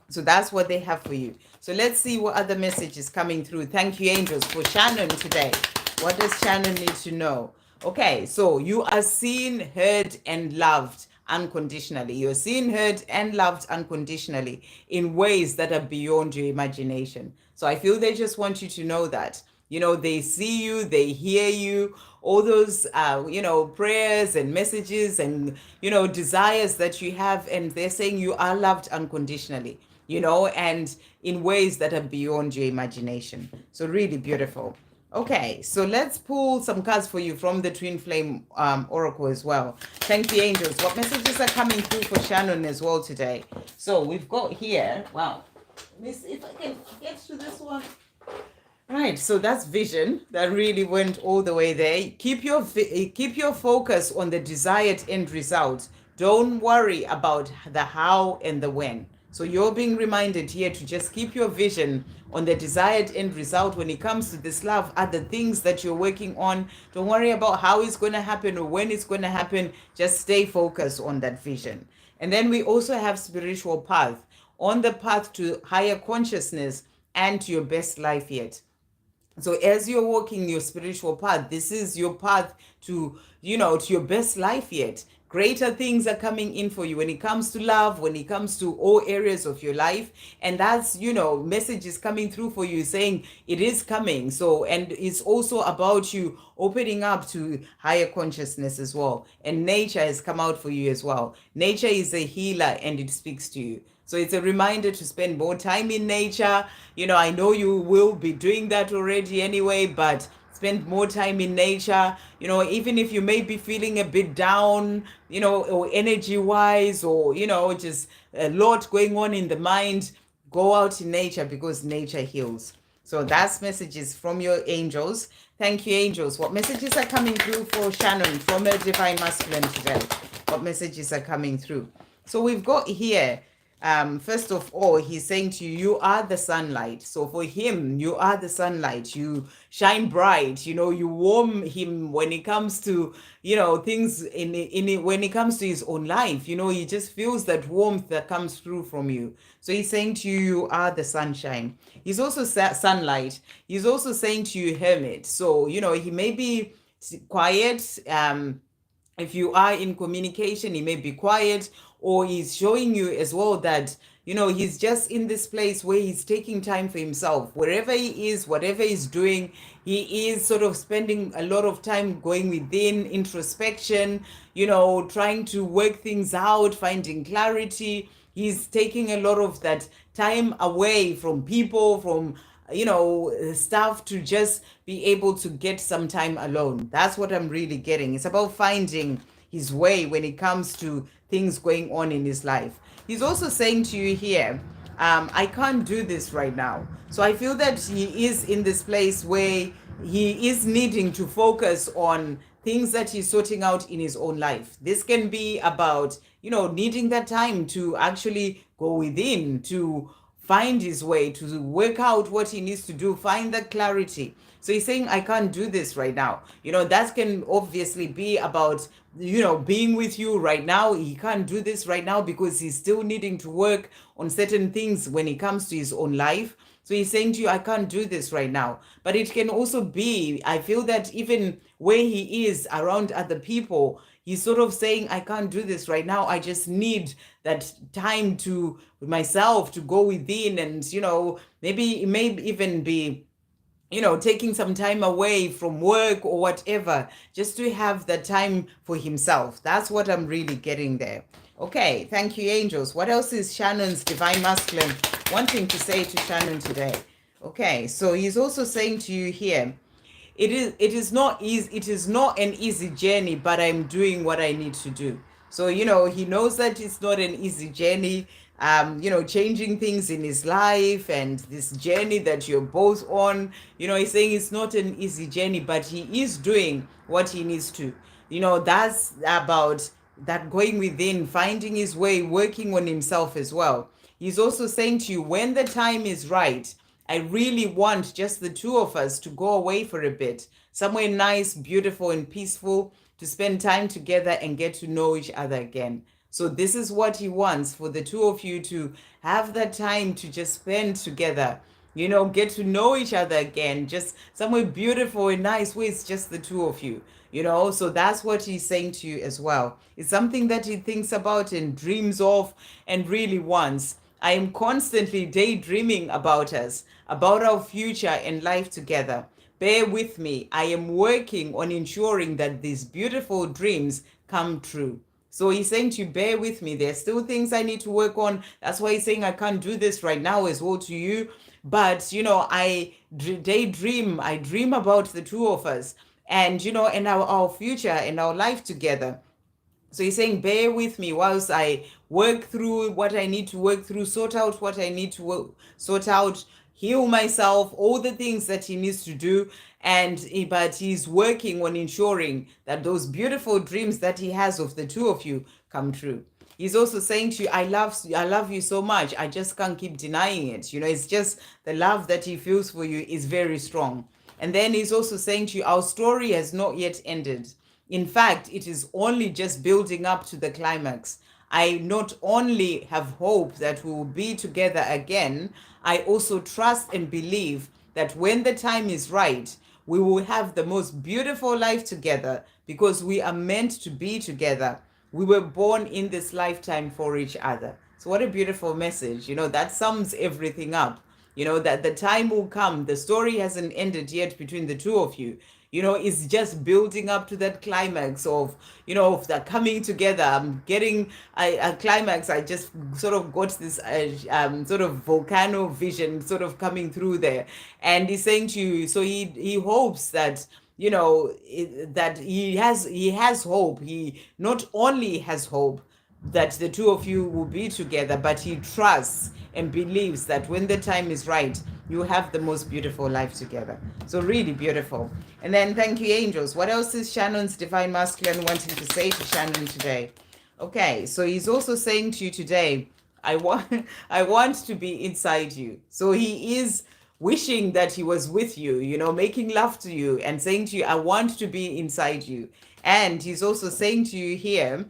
So that's what they have for you. So let's see what other message is coming through. Thank you, angels, for Shannon today. What does Shannon need to know? Okay, so you are seen, heard, and loved unconditionally. You're seen, heard, and loved unconditionally in ways that are beyond your imagination. So I feel they just want you to know that. They see you, they hear you, all those, prayers and messages and, desires that you have. And they're saying you are loved unconditionally, and in ways that are beyond your imagination. So really beautiful. Okay, so let's pull some cards for you from the Twin Flame Oracle as well. Thank the angels. What messages are coming through for Shannon as well today? So we've got here, wow. Let me see if I can get to this one. Right, so that's vision that really went all the way there. Keep your focus on the desired end result. Don't worry about the how and the when. So you're being reminded here to just keep your vision on the desired end result when it comes to this love, other things that you're working on. Don't worry about how it's going to happen or when it's going to happen. Just stay focused on that vision. And then we also have spiritual path, on the path to higher consciousness and to your best life yet. So as you're walking your spiritual path, this is your path to, to your best life yet. Greater things are coming in for you when it comes to love, when it comes to all areas of your life. And that's, messages coming through for you saying it is coming. So, and it's also about you opening up to higher consciousness as well. And nature has come out for you as well. Nature is a healer and it speaks to you. So it's a reminder to spend more time in nature. I know you will be doing that already anyway, but spend more time in nature. Even if you may be feeling a bit down, or energy wise, or, just a lot going on in the mind, go out in nature because nature heals. So that's messages from your angels. Thank you, angels. What messages are coming through for Shannon from her divine masculine today? What messages are coming through? So we've got here, first of all, he's saying to you, you are the sunlight. So for him, you are the sunlight. You shine bright. You warm him when it comes to, things when it comes to his own life. He just feels that warmth that comes through from you. So he's saying to you, you are the sunshine. He's also sunlight. He's also saying to you, hermit. So, he may be quiet. If you are in communication, he may be quiet, or he's showing you as well that, he's just in this place where he's taking time for himself. Wherever he is, whatever he's doing, he is sort of spending a lot of time going within, introspection, trying to work things out, finding clarity. He's taking a lot of that time away from people, from stuff, to just be able to get some time alone. That's what I'm really getting. It's about finding his way when it comes to things going on in his life. He's also saying to you here, I can't do this right now. So I feel that he is in this place where he is needing to focus on things that he's sorting out in his own life. This can be about, needing that time to actually go within, to find his way, to work out what he needs to do, find the clarity. So he's saying, I can't do this right now. That can obviously be about, being with you right now. He can't do this right now because he's still needing to work on certain things when it comes to his own life. So he's saying to you, I can't do this right now. But it can also be, I feel that even where he is around other people, he's sort of saying, I can't do this right now. I just need that time to myself to go within, and, maybe it may even be, taking some time away from work or whatever, just to have that time for himself. That's what I'm really getting there. Okay, thank you, angels. What else is Shannon's divine masculine wanting to say to Shannon today? Okay, so he's also saying to you here, it is not easy, it is not an easy journey, but I'm doing what I need to do. So he knows that it's not an easy journey, changing things in his life and this journey that you're both on. He's saying it's not an easy journey, but he is doing what he needs to. That's about that going within, finding his way, working on himself as well. He's also saying to you, when the time is right, I really want just the two of us to go away for a bit, somewhere nice, beautiful, and peaceful, to spend time together and get to know each other again. So this is what he wants, for the two of you to have that time to just spend together, get to know each other again, just somewhere beautiful and nice where it's just the two of you. So that's what he's saying to you as well. It's something that he thinks about and dreams of and really wants. I am constantly daydreaming about us, about our future and life together. Bear with me. I am working on ensuring that these beautiful dreams come true. So he's saying to you, bear with me. There's still things I need to work on. That's why he's saying I can't do this right now as well to you. but I daydream, I dream about the two of us, and and our future and our life together. So he's saying, bear with me whilst I work through what I need to work through, sort out what I need to sort out, heal myself, all the things that he needs to do. But he's working on ensuring that those beautiful dreams that he has of the two of you come true. He's also saying to you, I love you so much. I just can't keep denying it. It's just the love that he feels for you is very strong. And then he's also saying to you, our story has not yet ended. In fact, it is only just building up to the climax. I not only have hope that we will be together again, I also trust and believe that when the time is right, we will have the most beautiful life together because we are meant to be together. We were born in this lifetime for each other. So, what a beautiful message. That sums everything up. That the time will come. The story hasn't ended yet between the two of you. It's just building up to that climax of, of the coming together. I'm getting a climax. I just sort of got this sort of volcano vision sort of coming through there. And he's saying to you, so he hopes that, that he has hope. He not only has hope that the two of you will be together, but he trusts and believes that when the time is right, you have the most beautiful life together. So really beautiful. And then thank you, angels. What else is Shannon's divine masculine wanting to say to Shannon today? Okay, so he's also saying to you today, I want I want to be inside you. So he is wishing that he was with you, making love to you and saying to you, I want to be inside you. And he's also saying to you here,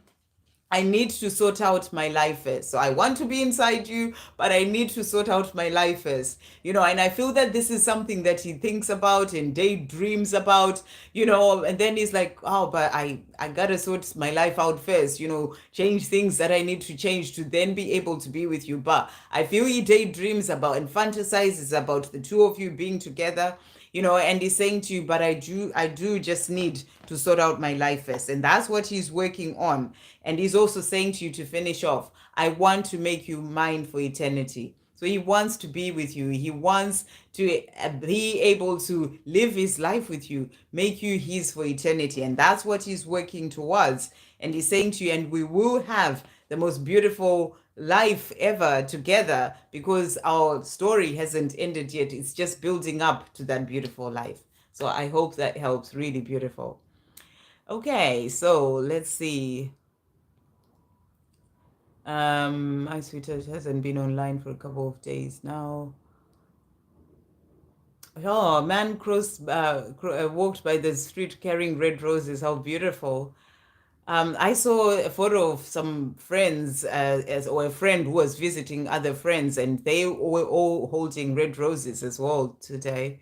I need to sort out my life first. So I want to be inside you, but I need to sort out my life first. And I feel that this is something that he thinks about and daydreams about, and then he's like, oh, but I gotta sort my life out first, change things that I need to change to then be able to be with you. But I feel he daydreams about and fantasizes about the two of you being together. And he's saying to you, but I do just need to sort out my life first. And that's what he's working on. And he's also saying to you, to finish off, I want to make you mine for eternity. So he wants to be with you. He wants to be able to live his life with you, make you his for eternity. And that's what he's working towards. And he's saying to you, and we will have the most beautiful life ever together because our story hasn't ended yet. It's just building up to that beautiful life. So I hope that helps. Really beautiful. Okay, so let's see. My sweetheart hasn't been online for a couple of days now. Oh, man walked by the street carrying red roses. How beautiful. I saw a photo of some friends, or a friend who was visiting other friends, and they were all holding red roses as well today.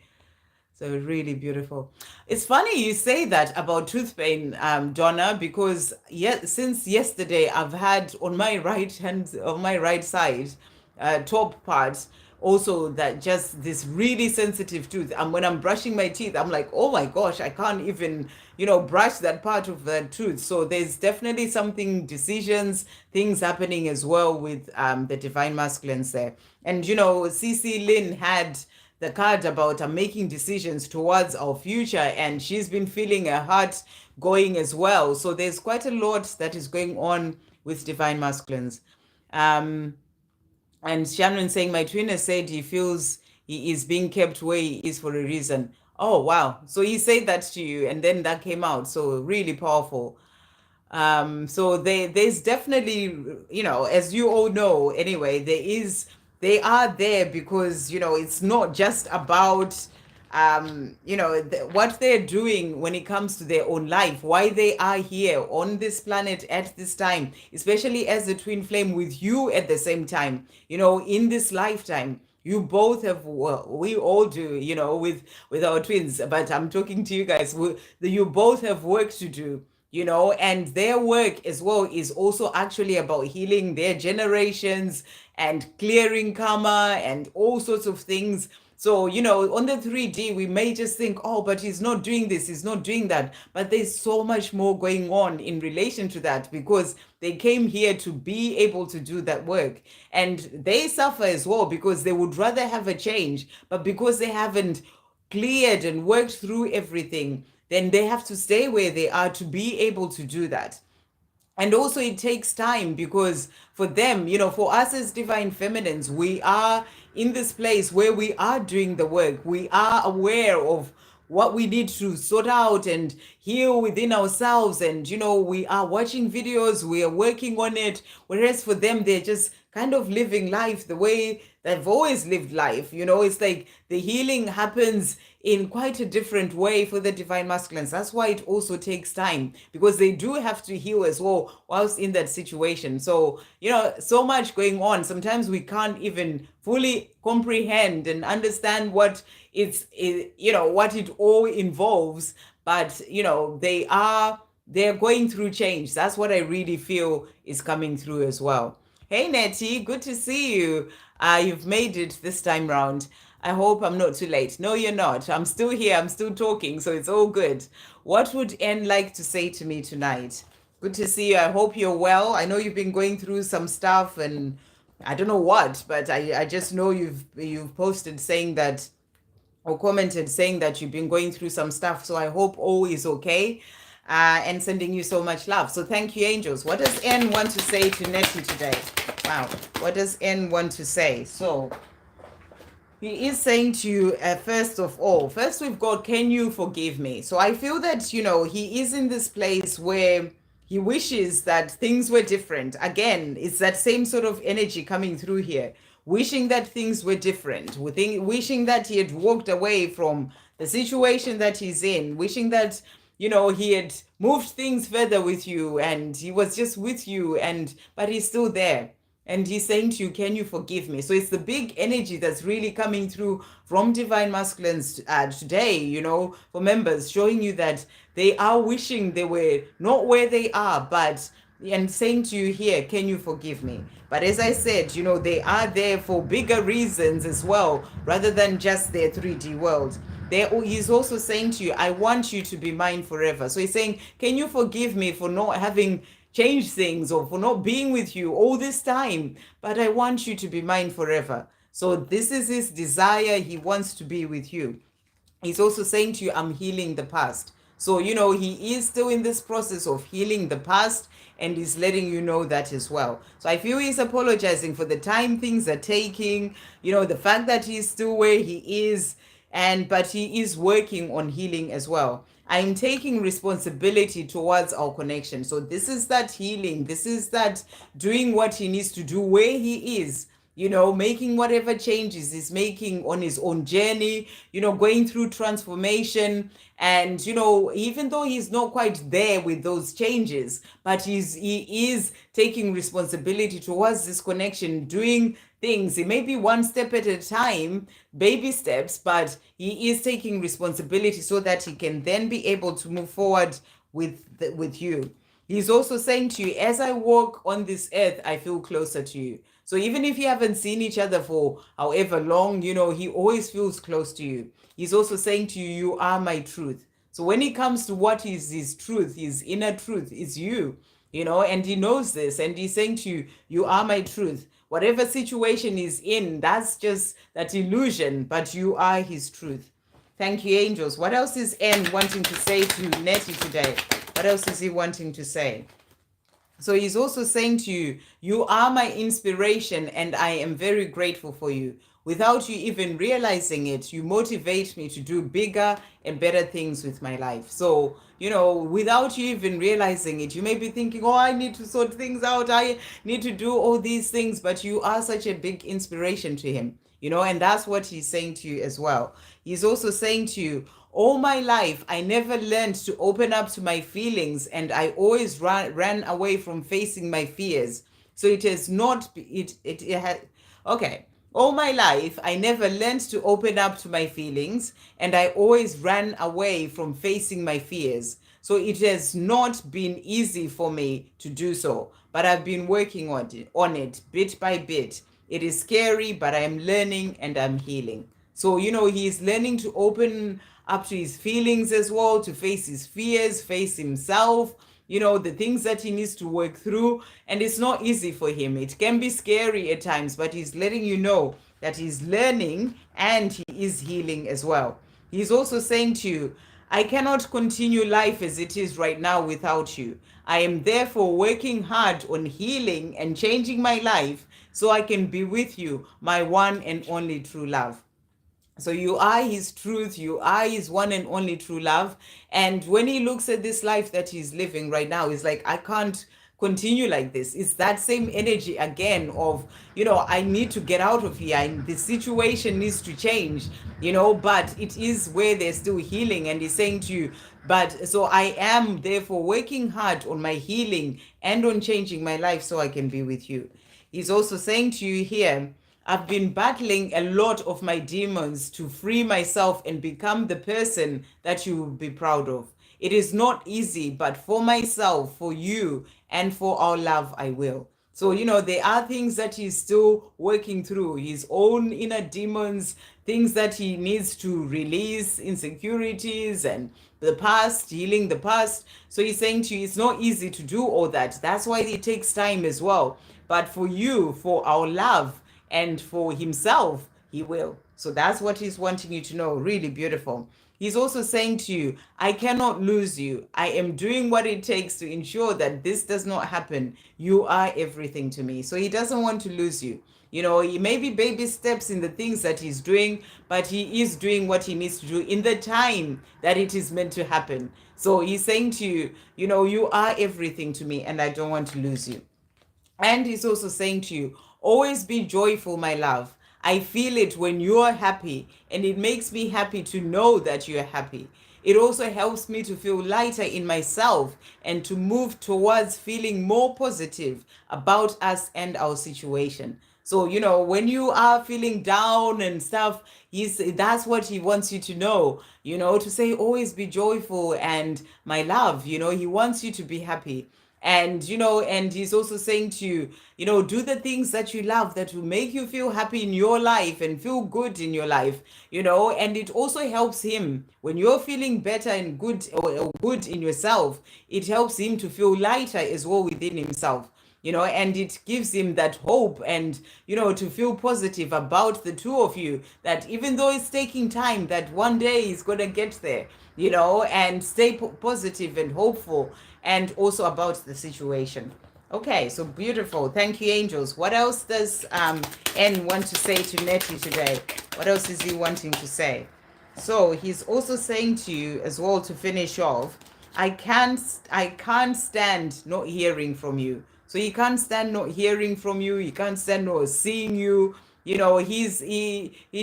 So really beautiful. It's funny you say that about tooth pain, Donna, because since yesterday I've had on my right side, top part, also that just this really sensitive tooth. And when I'm brushing my teeth, I'm like, oh my gosh, I can't even, brush that part of the tooth. So there's definitely decisions, things happening as well with the divine masculines there. And, CC Lynn had the card about making decisions towards our future, and she's been feeling her heart going as well. So there's quite a lot that is going on with divine masculines. And Shannon saying, my twin has said he feels he is being kept where he is for a reason. Oh, wow. So he said that to you, and then that came out. So really powerful. So there's definitely, as you all know, anyway, they are there because, it's not just about, what they're doing when it comes to their own life, why they are here on this planet at this time, especially as a twin flame with you at the same time, in this lifetime. You both have, well, we all do, with our twins, but I'm talking to you guys. You both have work to do, and their work as well is also actually about healing their generations and clearing karma and all sorts of things So, you know, on the 3D, we may just think, oh, but he's not doing this, he's not doing that. But there's so much more going on in relation to that, because they came here to be able to do that work. And they suffer as well because they would rather have a change, but because they haven't cleared and worked through everything, then they have to stay where they are to be able to do that. And also it takes time, because for them, you know, for us as divine feminines, we are in this place where we are doing the work. We are aware of what we need to sort out and heal within ourselves. And, you know, we are watching videos, we are working on it. Whereas for them, they're just kind of living life the way they've always lived life. You know, it's like the healing happens in quite a different way for the divine masculines. That's why it also takes time, because they do have to heal as well whilst in that situation. So, you know, so much going on. Sometimes we can't even fully comprehend and understand what you know, what it all involves. But, you know, they're going through change. That's what I really feel is coming through as well. Hey, Nettie, good to see you. You've made it this time round. I hope I'm not too late. No, you're not. I'm still here. I'm still talking, so it's all good. What would Anne like to say to me tonight? Good to see you. I hope you're well. I know you've been going through some stuff, and I don't know what, but I just know you've posted saying that, or commented saying that you've been going through some stuff. So I hope all is okay. And sending you so much love. So thank you, angels. What does N want to say to Nettie today? Wow. What does N want to say? So he is saying to you, first of all, first we've got, can you forgive me? So I feel that, you know, he is in this place where he wishes that things were different. Again, it's that same sort of energy coming through here. Wishing that things were different, wishing that he had walked away from the situation that he's in, wishing that, you know, he had moved things further with you and he was just with you, but he's still there. And he's saying to you, can you forgive me? So it's the big energy that's really coming through from divine masculines today, you know, for members, showing you that they are wishing they were not where they are, and saying to you here, can you forgive me? But as I said, you know, they are there for bigger reasons as well, rather than just their 3D world. He's also saying to you, I want you to be mine forever. So he's saying, can you forgive me for not having changed things or for not being with you all this time? But I want you to be mine forever. So this is his desire. He wants to be with you. He's also saying to you, I'm healing the past. So, you know, he is still in this process of healing the past, and he's letting you know that as well. So I feel he's apologizing for the time things are taking, you know, the fact that he's still where he is, but he is working on healing as well. I'm taking responsibility towards our connection. So this is that healing. This is that doing what he needs to do where he is, you know, making whatever changes he's making on his own journey, you know, going through transformation. And, you know, even though he's not quite there with those changes, but he is taking responsibility towards this connection, doing things. It may be one step at a time, baby steps, but he is taking responsibility so that he can then be able to move forward with you. He's also saying to you, as I walk on this earth, I feel closer to you. So even if you haven't seen each other for however long, you know, he always feels close to you. He's also saying to you, you are my truth. So when it comes to what is his truth, his inner truth is you, you know, and he knows this. And he's saying to you, you are my truth. Whatever situation he's in, that's just that illusion, but you are his truth. Thank you, angels. What else is N wanting to say to Nettie today? What else is he wanting to say? So he's also saying to you, you are my inspiration and I am very grateful for you. Without you even realizing it, you motivate me to do bigger and better things with my life. So, you know, without you even realizing it, you may be thinking, oh, I need to sort things out. I need to do all these things, but you are such a big inspiration to him, you know, and that's what he's saying to you as well. He's also saying to you, all my life, I never learned to open up to my feelings and I always ran away from facing my fears. So it has not, it had, okay. All my life, I never learned to open up to my feelings and I always ran away from facing my fears. So it has not been easy for me to do so, but I've been working on it bit by bit. It is scary, but I am learning and I'm healing. So, he's learning to open up to his feelings as well, to face his fears, face himself, the things that he needs to work through. And it's not easy for him. It can be scary at times, but he's letting you know that he's learning and he is healing as well. He's also saying to you, I cannot continue life as it is right now without you. I am therefore working hard on healing and changing my life so I can be with you, my one and only true love. So you are his truth, you are his one and only true love. And when he looks at this life that he's living right now, he's like, I can't continue like this. It's that same energy again of, I need to get out of here. The situation needs to change, but it is where there's still healing. And he's saying to you, but so I am therefore working hard on my healing and on changing my life so I can be with you. He's also saying to you here, I've been battling a lot of my demons to free myself and become the person that you will be proud of. It is not easy, but for myself, for you, and for our love, I will. So, there are things that he's still working through, his own inner demons, things that he needs to release, insecurities and the past, healing the past. So he's saying to you, it's not easy to do all that. That's why it takes time as well. But for you, for our love, and for himself, he will. So that's what he's wanting you to know. Really beautiful. He's also saying to you, I cannot lose you. I am doing what it takes to ensure that this does not happen. You are everything to me. So he doesn't want to lose you. He may be baby steps in the things that he's doing, but he is doing what he needs to do in the time that it is meant to happen. So he's saying to you, you are everything to me and I don't want to lose you. And he's also saying to you, always be joyful, my love. I feel it when you are happy, and it makes me happy to know that you are happy. It also helps me to feel lighter in myself and to move towards feeling more positive about us and our situation. So, when you are feeling down and stuff, that's what he wants you to know, to say, always be joyful and my love, he wants you to be happy. And, and he's also saying to you, do the things that you love that will make you feel happy in your life and feel good in your life, and it also helps him when you're feeling better and good or good in yourself. It helps him to feel lighter as well within himself. And it gives him that hope and, to feel positive about the two of you, that even though it's taking time, that one day he's going to get there, and stay positive and hopeful, and also about the situation. Okay, so beautiful. Thank you, angels. What else does N want to say to Nettie today? What else is he wanting to say? So he's also saying to you as well, to finish off, I can't stand not hearing from you. So he can't stand not hearing from you. He can't stand not seeing you. He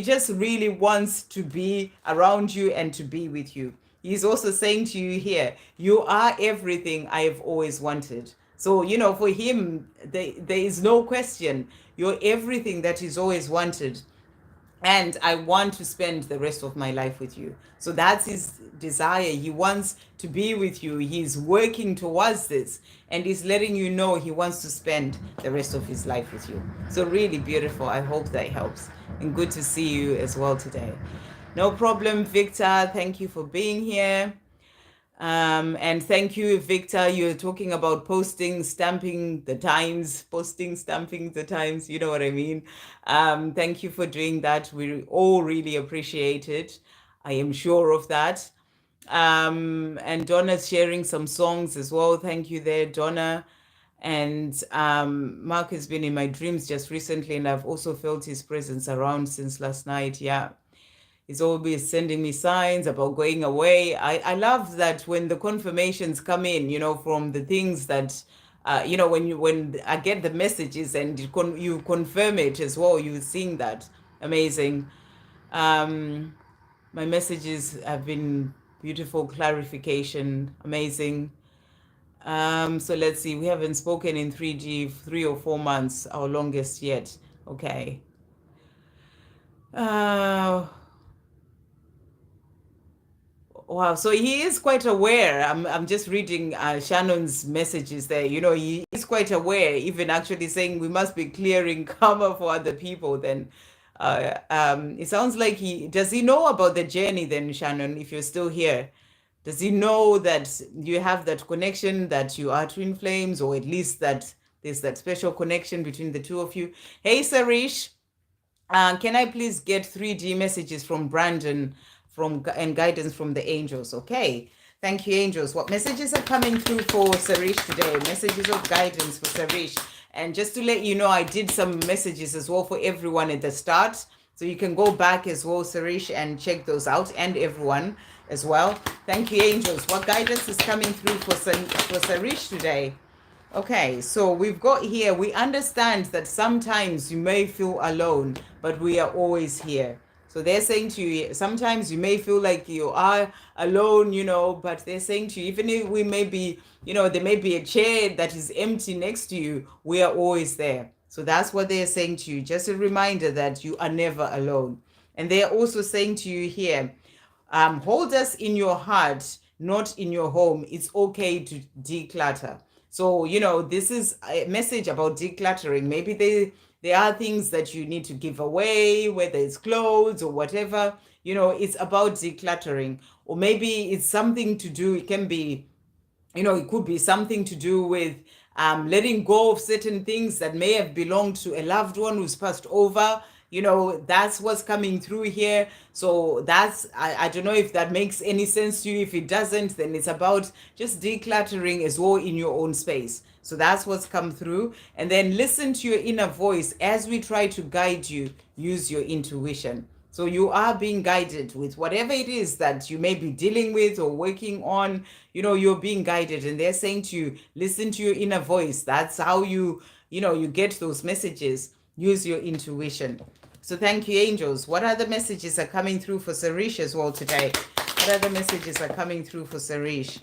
just really wants to be around you and to be with you. He's also saying to you here, you are everything I have always wanted. So, for him, there is no question. You're everything that he's always wanted. And I want to spend the rest of my life with you. So that's his desire. He wants to be with you. He's working towards this. And he's letting you know he wants to spend the rest of his life with you. So really beautiful. I hope that helps. And good to see you as well today. No problem, Victor. Thank you for being here. And thank you, Victor. You're talking about stamping the times, stamping the times. You know what I mean? Thank you for doing that. We all really appreciate it. I am sure of that. And Donna's sharing some songs as well. Thank you there, Donna. And Mark has been in my dreams just recently, and I've also felt his presence around since last night. Yeah. He's always sending me signs about going away. I love that when the confirmations come in, from the things that, when I get the messages and you confirm it as well, you seeing that. Amazing. My messages have been beautiful clarification. Amazing. So let's see. We haven't spoken in 3 or 4 months, our longest yet. Okay. Wow, so he is quite aware. I'm just reading Shannon's messages there. He is quite aware, even actually saying we must be clearing karma for other people. Then It sounds like does he know about the journey then, Shannon, if you're still here? Does he know that you have that connection, that you are twin flames, or at least that there's that special connection between the two of you? Hey, Sarish, can I please get 3D messages from Brandon and guidance from the angels? Okay. Thank you, angels. What messages are coming through for Sarish today? Messages of guidance for Sarish. And just to let you know, I did some messages as well for everyone at the start. So you can go back as well, Sarish, and check those out, and everyone as well. Thank you, angels. What guidance is coming through for Sarish today? Okay, so we've got here, we understand that sometimes you may feel alone, but we are always here. So they're saying to you, sometimes you may feel like you are alone, but they're saying to you, even if we may be, there may be a chair that is empty next to you, we are always there. So that's what they're saying to you. Just a reminder that you are never alone. And they're also saying to you here, hold us in your heart, not in your home. It's okay to declutter. So, this is a message about decluttering. Maybe there are things that you need to give away, whether it's clothes or whatever. It's about decluttering. Or maybe it's something to do, it can be, it could be something to do with letting go of certain things that may have belonged to a loved one who's passed over. That's what's coming through here. So I don't know if that makes any sense to you. If it doesn't, then it's about just decluttering as well in your own space. So that's what's come through. And then listen to your inner voice as we try to guide you. Use your intuition. So you are being guided with whatever it is that you may be dealing with or working on. You're being guided, and they're saying to you, listen to your inner voice. That's how you get those messages. Use your intuition. So thank you, angels. What other messages are coming through for Sarish as well today? What other messages are coming through for Sarish?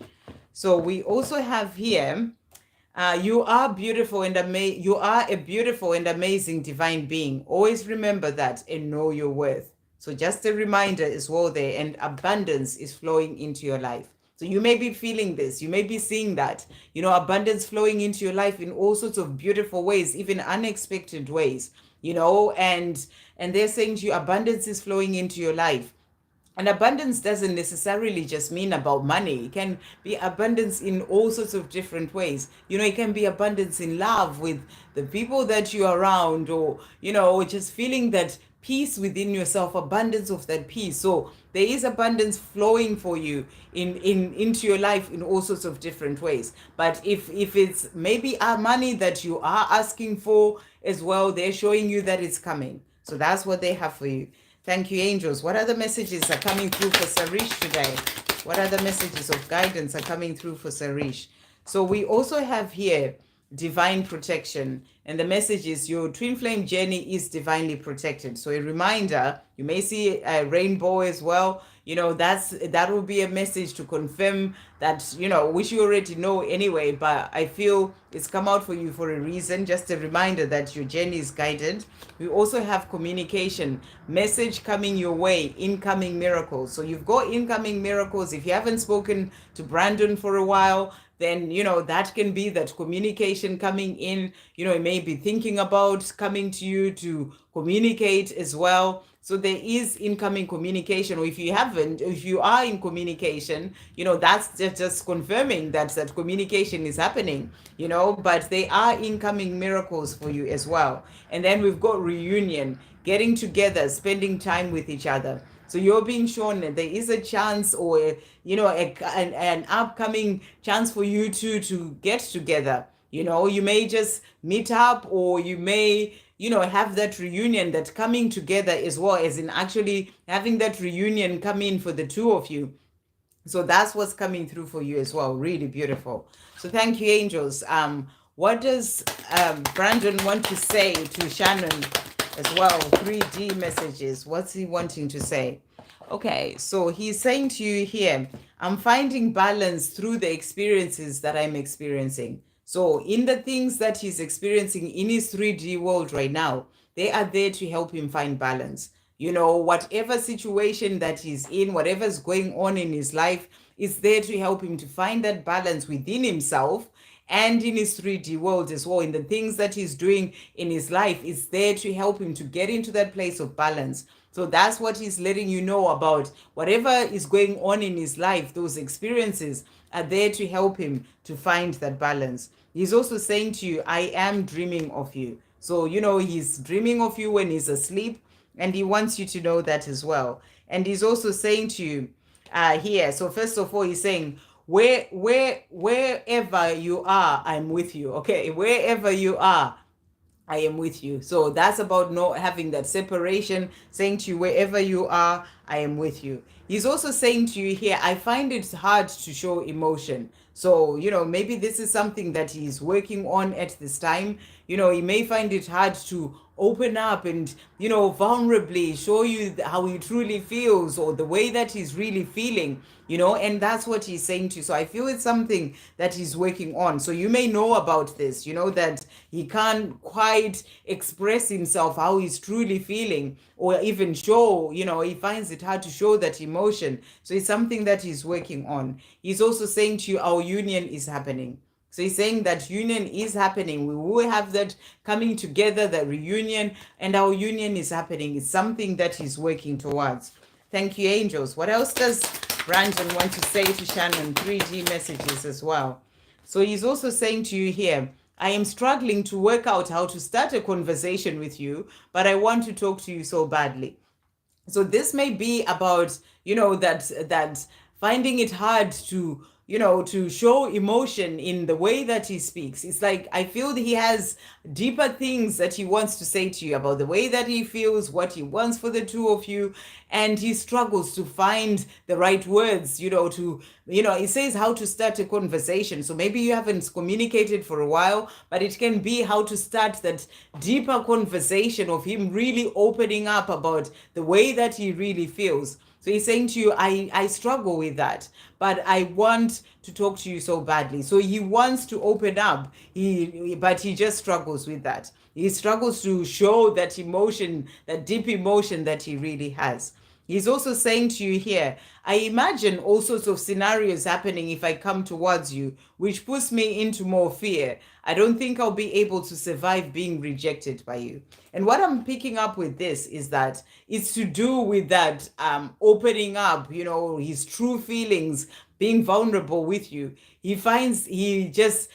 So we also have here, you are beautiful and you are a beautiful and amazing divine being. Always remember that and know your worth. So just a reminder as well there, and abundance is flowing into your life. So you may be feeling this, you may be seeing that, abundance flowing into your life in all sorts of beautiful ways, even unexpected ways, and they're saying to you, abundance is flowing into your life. And abundance doesn't necessarily just mean about money. It can be abundance in all sorts of different ways. It can be abundance in love with the people that you're around, or, just feeling that peace within yourself, abundance of that peace. So there is abundance flowing for you into your life in all sorts of different ways. But if it's maybe money that you are asking for as well, they're showing you that it's coming. So that's what they have for you. Thank you, angels. What other messages are coming through for Sarish today? What other messages of guidance are coming through for Sarish? So we also have here divine protection, and the message is your twin flame journey is divinely protected. So a reminder, you may see a rainbow as well. That will be a message to confirm that, which you already know anyway, but I feel it's come out for you for a reason. Just a reminder that your journey is guided. We also have communication, message coming your way, incoming miracles. So you've got incoming miracles. If you haven't spoken to Brandon for a while, then, that can be that communication coming in. It may be thinking about coming to you to communicate as well. So there is incoming communication. Or if you are in communication, that's just confirming that communication is happening, but they are incoming miracles for you as well. And then we've got reunion, getting together, spending time with each other. So you're being shown that there is a chance, or an upcoming chance for you to get together. You may just meet up, or you may have that reunion, that coming together as well, as in actually having that reunion come in for the two of you. So that's what's coming through for you as well. Really beautiful. So thank you, angels. What does Brandon want to say to Shannon as well? 3D messages. What's he wanting to say? Okay, so he's saying to you here, I'm finding balance through the experiences that I'm experiencing. So in the things that he's experiencing in his 3D world right now, they are there to help him find balance. Whatever situation that he's in, whatever's going on in his life, is there to help him to find that balance within himself, and in his 3D world as well. In the things that he's doing in his life, it's there to help him to get into that place of balance. So that's what he's letting you know about. Whatever is going on in his life, those experiences are there to help him to find that balance. He's also saying to you, I am dreaming of you. So, he's dreaming of you when he's asleep, and he wants you to know that as well. And he's also saying to you here, so first of all, he's saying, wherever you are, I'm with you. Okay, wherever you are, I am with you. So that's about not having that separation, saying to you, wherever you are, I am with you. He's also saying to you here, I find it hard to show emotion. So, maybe this is something that he's working on at this time. He may find it hard to open up and, vulnerably show you how he truly feels, or the way that he's really feeling, and that's what he's saying to you. So I feel it's something that he's working on. So you may know about this, that he can't quite express himself how he's truly feeling, or even show, he finds it hard to show that emotion. So it's something that he's working on. He's also saying to you, our union is happening. So he's saying that union is happening. We will have that coming together, that reunion, and our union is happening. It's something that he's working towards. Thank you, angels. What else does Brandon want to say to Shannon? 3D messages as well. So he's also saying to you here, I am struggling to work out how to start a conversation with you, but I want to talk to you so badly. So this may be about, that finding it hard to, to show emotion in the way that he speaks. It's like, I feel that he has deeper things that he wants to say to you about the way that he feels, what he wants for the two of you. And he struggles to find the right words, he says how to start a conversation. So maybe you haven't communicated for a while, but it can be how to start that deeper conversation of him really opening up about the way that he really feels. So he's saying to you, I struggle with that, but I want to talk to you so badly. So he wants to open up, but he just struggles with that. He struggles to show that emotion, that deep emotion that he really has. He's also saying to you here, I imagine all sorts of scenarios happening if I come towards you, which puts me into more fear. I don't think I'll be able to survive being rejected by you. And what I'm picking up with this is that it's to do with that opening up, his true feelings, being vulnerable with you. He finds he's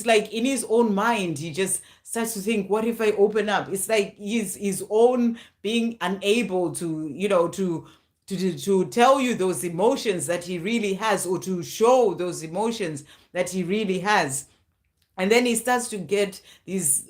like in his own mind, he just starts to think, what if I open up? It's like his own being unable to tell you those emotions that he really has, or to show those emotions that he really has. And then he starts to get these,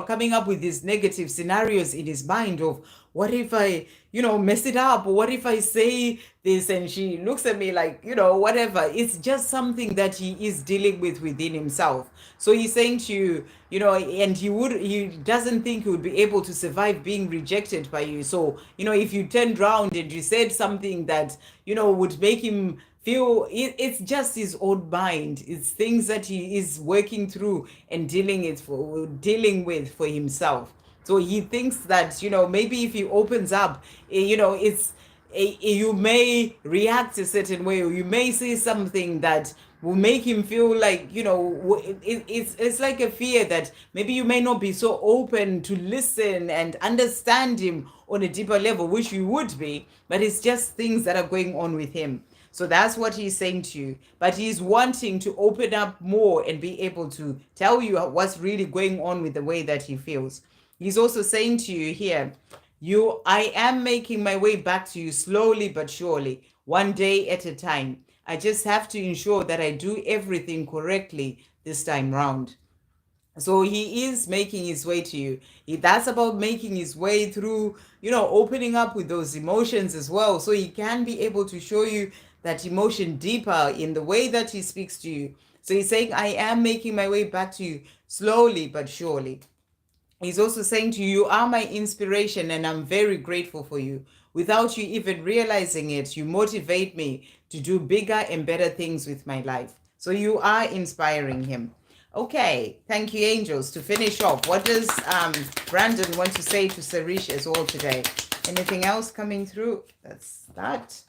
coming up with these negative scenarios in his mind of, what if I, mess it up? Or what if I say this and she looks at me like, whatever. It's just something that he is dealing with within himself. So he's saying to you, and he doesn't think he would be able to survive being rejected by you. So, if you turned around and you said something that, would make him feel, it's just his own mind. It's things that he is working through and dealing with for himself. So he thinks that, maybe if he opens up, you may react a certain way, or you may say something that will make him feel like, it's like a fear that maybe you may not be so open to listen and understand him on a deeper level, which you would be, but it's just things that are going on with him. So that's what he's saying to you. But he's wanting to open up more and be able to tell you what's really going on with the way that he feels. He's also saying to you here, I am making my way back to you slowly but surely, one day at a time. I just have to ensure that I do everything correctly this time round. So he is making his way to you. That's about making his way through, opening up with those emotions as well. So he can be able to show you that emotion deeper in the way that he speaks to you. So he's saying, I am making my way back to you slowly but surely. He's also saying to you, you are my inspiration and I'm very grateful for you. Without you even realizing it, you motivate me to do bigger and better things with my life. So you are inspiring him. Okay, thank you, angels. To finish off, what does Brandon want to say to Sarish as well today? Anything else coming through? That's that.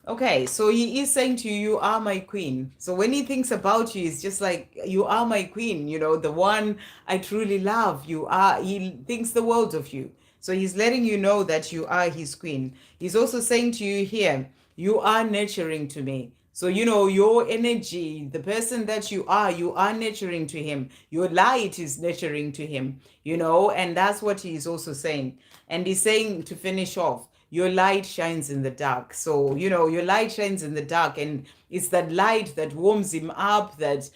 Okay, so he is saying to you, you are my queen. So when he thinks about you, it's just like, you are my queen, the one I truly love. He thinks the world of you. So he's letting you know that you are his queen. He's also saying to you here, you are nurturing to me. So, your energy, the person that you are nurturing to him. Your light is nurturing to him, and that's what he's also saying. And he's saying to finish off, your light shines in the dark. So, your light shines in the dark, and it's that light that warms him up, that,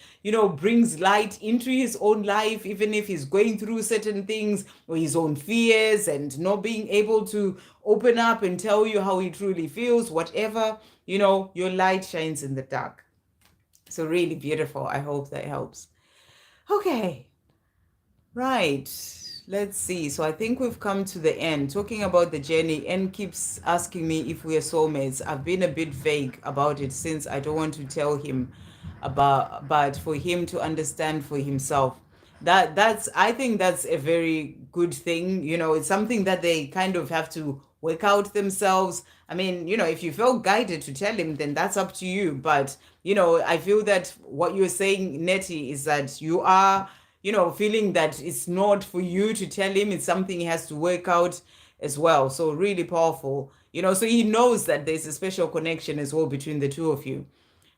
brings light into his own life, even if he's going through certain things or his own fears and not being able to open up and tell you how he truly feels, whatever, your light shines in the dark. So, really beautiful. I hope that helps. Okay. Right. Let's see. So I think we've come to the end. Talking about the journey, N keeps asking me if we are soulmates. I've been a bit vague about it since I don't want to tell him but for him to understand for himself. I think that's a very good thing. It's something that they kind of have to work out themselves. I mean, if you felt guided to tell him, then that's up to you. But, I feel that what you're saying, Nettie, is that you are feeling that it's not for you to tell him, it's something he has to work out as well. So really powerful, so he knows that there's a special connection as well between the two of you.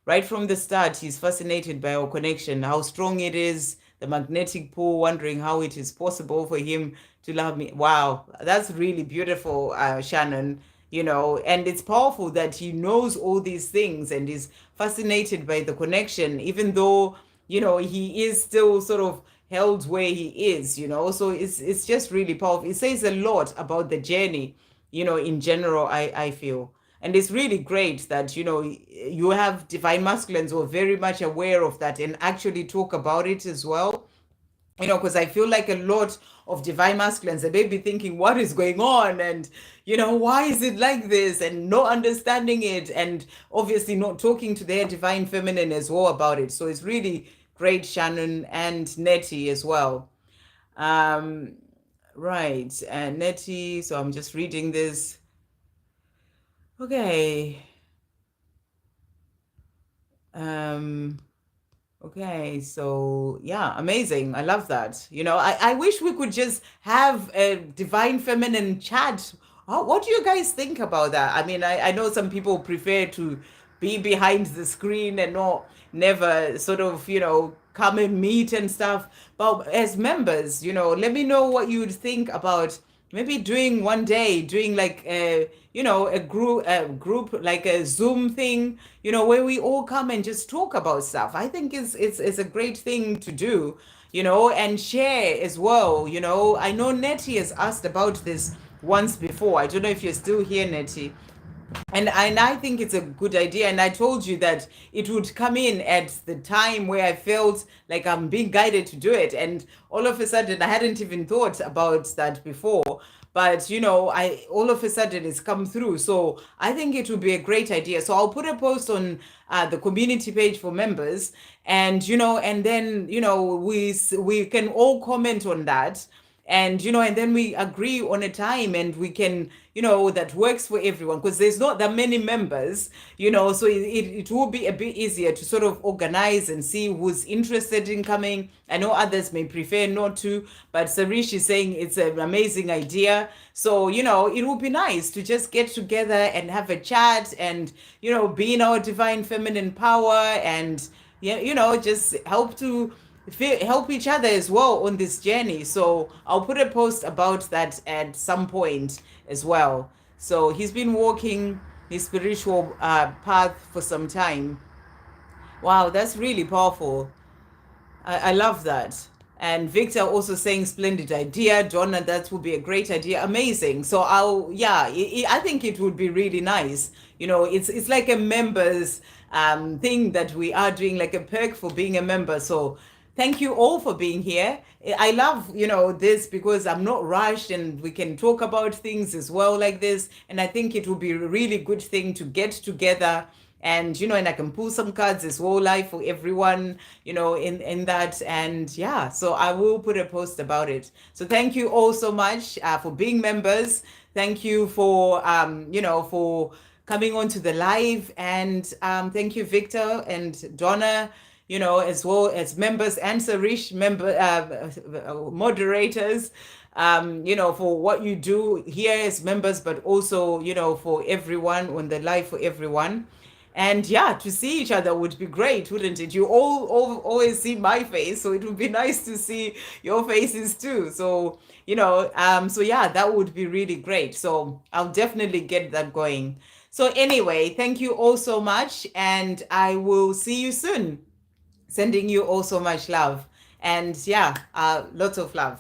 Right from the start, he's fascinated by our connection, how strong it is, the magnetic pull, wondering how it is possible for him to love me. Wow, that's really beautiful, Shannon. And it's powerful that he knows all these things and is fascinated by the connection, even though, he is still sort of held where he is, so it's just really powerful. It says a lot about the journey, in general, I feel. And it's really great that, you have divine masculines who are very much aware of that and actually talk about it as well. Because I feel like a lot of divine masculines, they may be thinking, what is going on? And, why is it like this? And not understanding it. And obviously not talking to their divine feminine as well about it. So it's really great, Shannon and Nettie as well. Right. And Nettie, so I'm just reading this. Okay. Okay, so yeah, amazing. I love that. I wish we could just have a divine feminine chat. What do you guys think about that? I mean, I know some people prefer to be behind the screen and not never sort of, come and meet and stuff. But as members, let me know what you'd think about maybe doing one day, doing like a group like a Zoom thing, where we all come and just talk about stuff. I think it's a great thing to do, and share as well. I know Nettie has asked about this once before. I don't know if you're still here, Nettie. And I think it's a good idea. And I told you that it would come in at the time where I felt like I'm being guided to do it. And all of a sudden, I hadn't even thought about that before. But I all of a sudden it's come through. So I think it would be a great idea. So I'll put a post on the community page for members, and and then we can all comment on that, and then we agree on a time, and we can that works for everyone, because there's not that many members, so it will be a bit easier to sort of organize and see who's interested in coming. I know others may prefer not to, but Sarish is saying it's an amazing idea. So it would be nice to just get together and have a chat, and be in our divine feminine power, and just help each other as well on this journey. So I'll put a post about that at some point as well. So he's been walking his spiritual path for some time. Wow, that's really powerful. I love that. And Victor also saying splendid idea. Donna, that would be a great idea. Amazing. So I think it would be really nice. It's like a members thing that we are doing, like a perk for being a member. So thank you all for being here. I love, this, because I'm not rushed, and we can talk about things as well like this. And I think it will be a really good thing to get together, and I can pull some cards as well live for everyone, in that. And yeah, so I will put a post about it. So thank you all so much for being members. Thank you for for coming on to the live. And thank you, Victor and Donna, as well as members and Sarish, moderators, for what you do here as members, but also, for everyone on the live, for everyone. And yeah, to see each other would be great, wouldn't it? You all always see my face, so it would be nice to see your faces too. So, so yeah, that would be really great. So I'll definitely get that going. So anyway, thank you all so much, and I will see you soon. Sending you all so much love. And yeah, lots of love.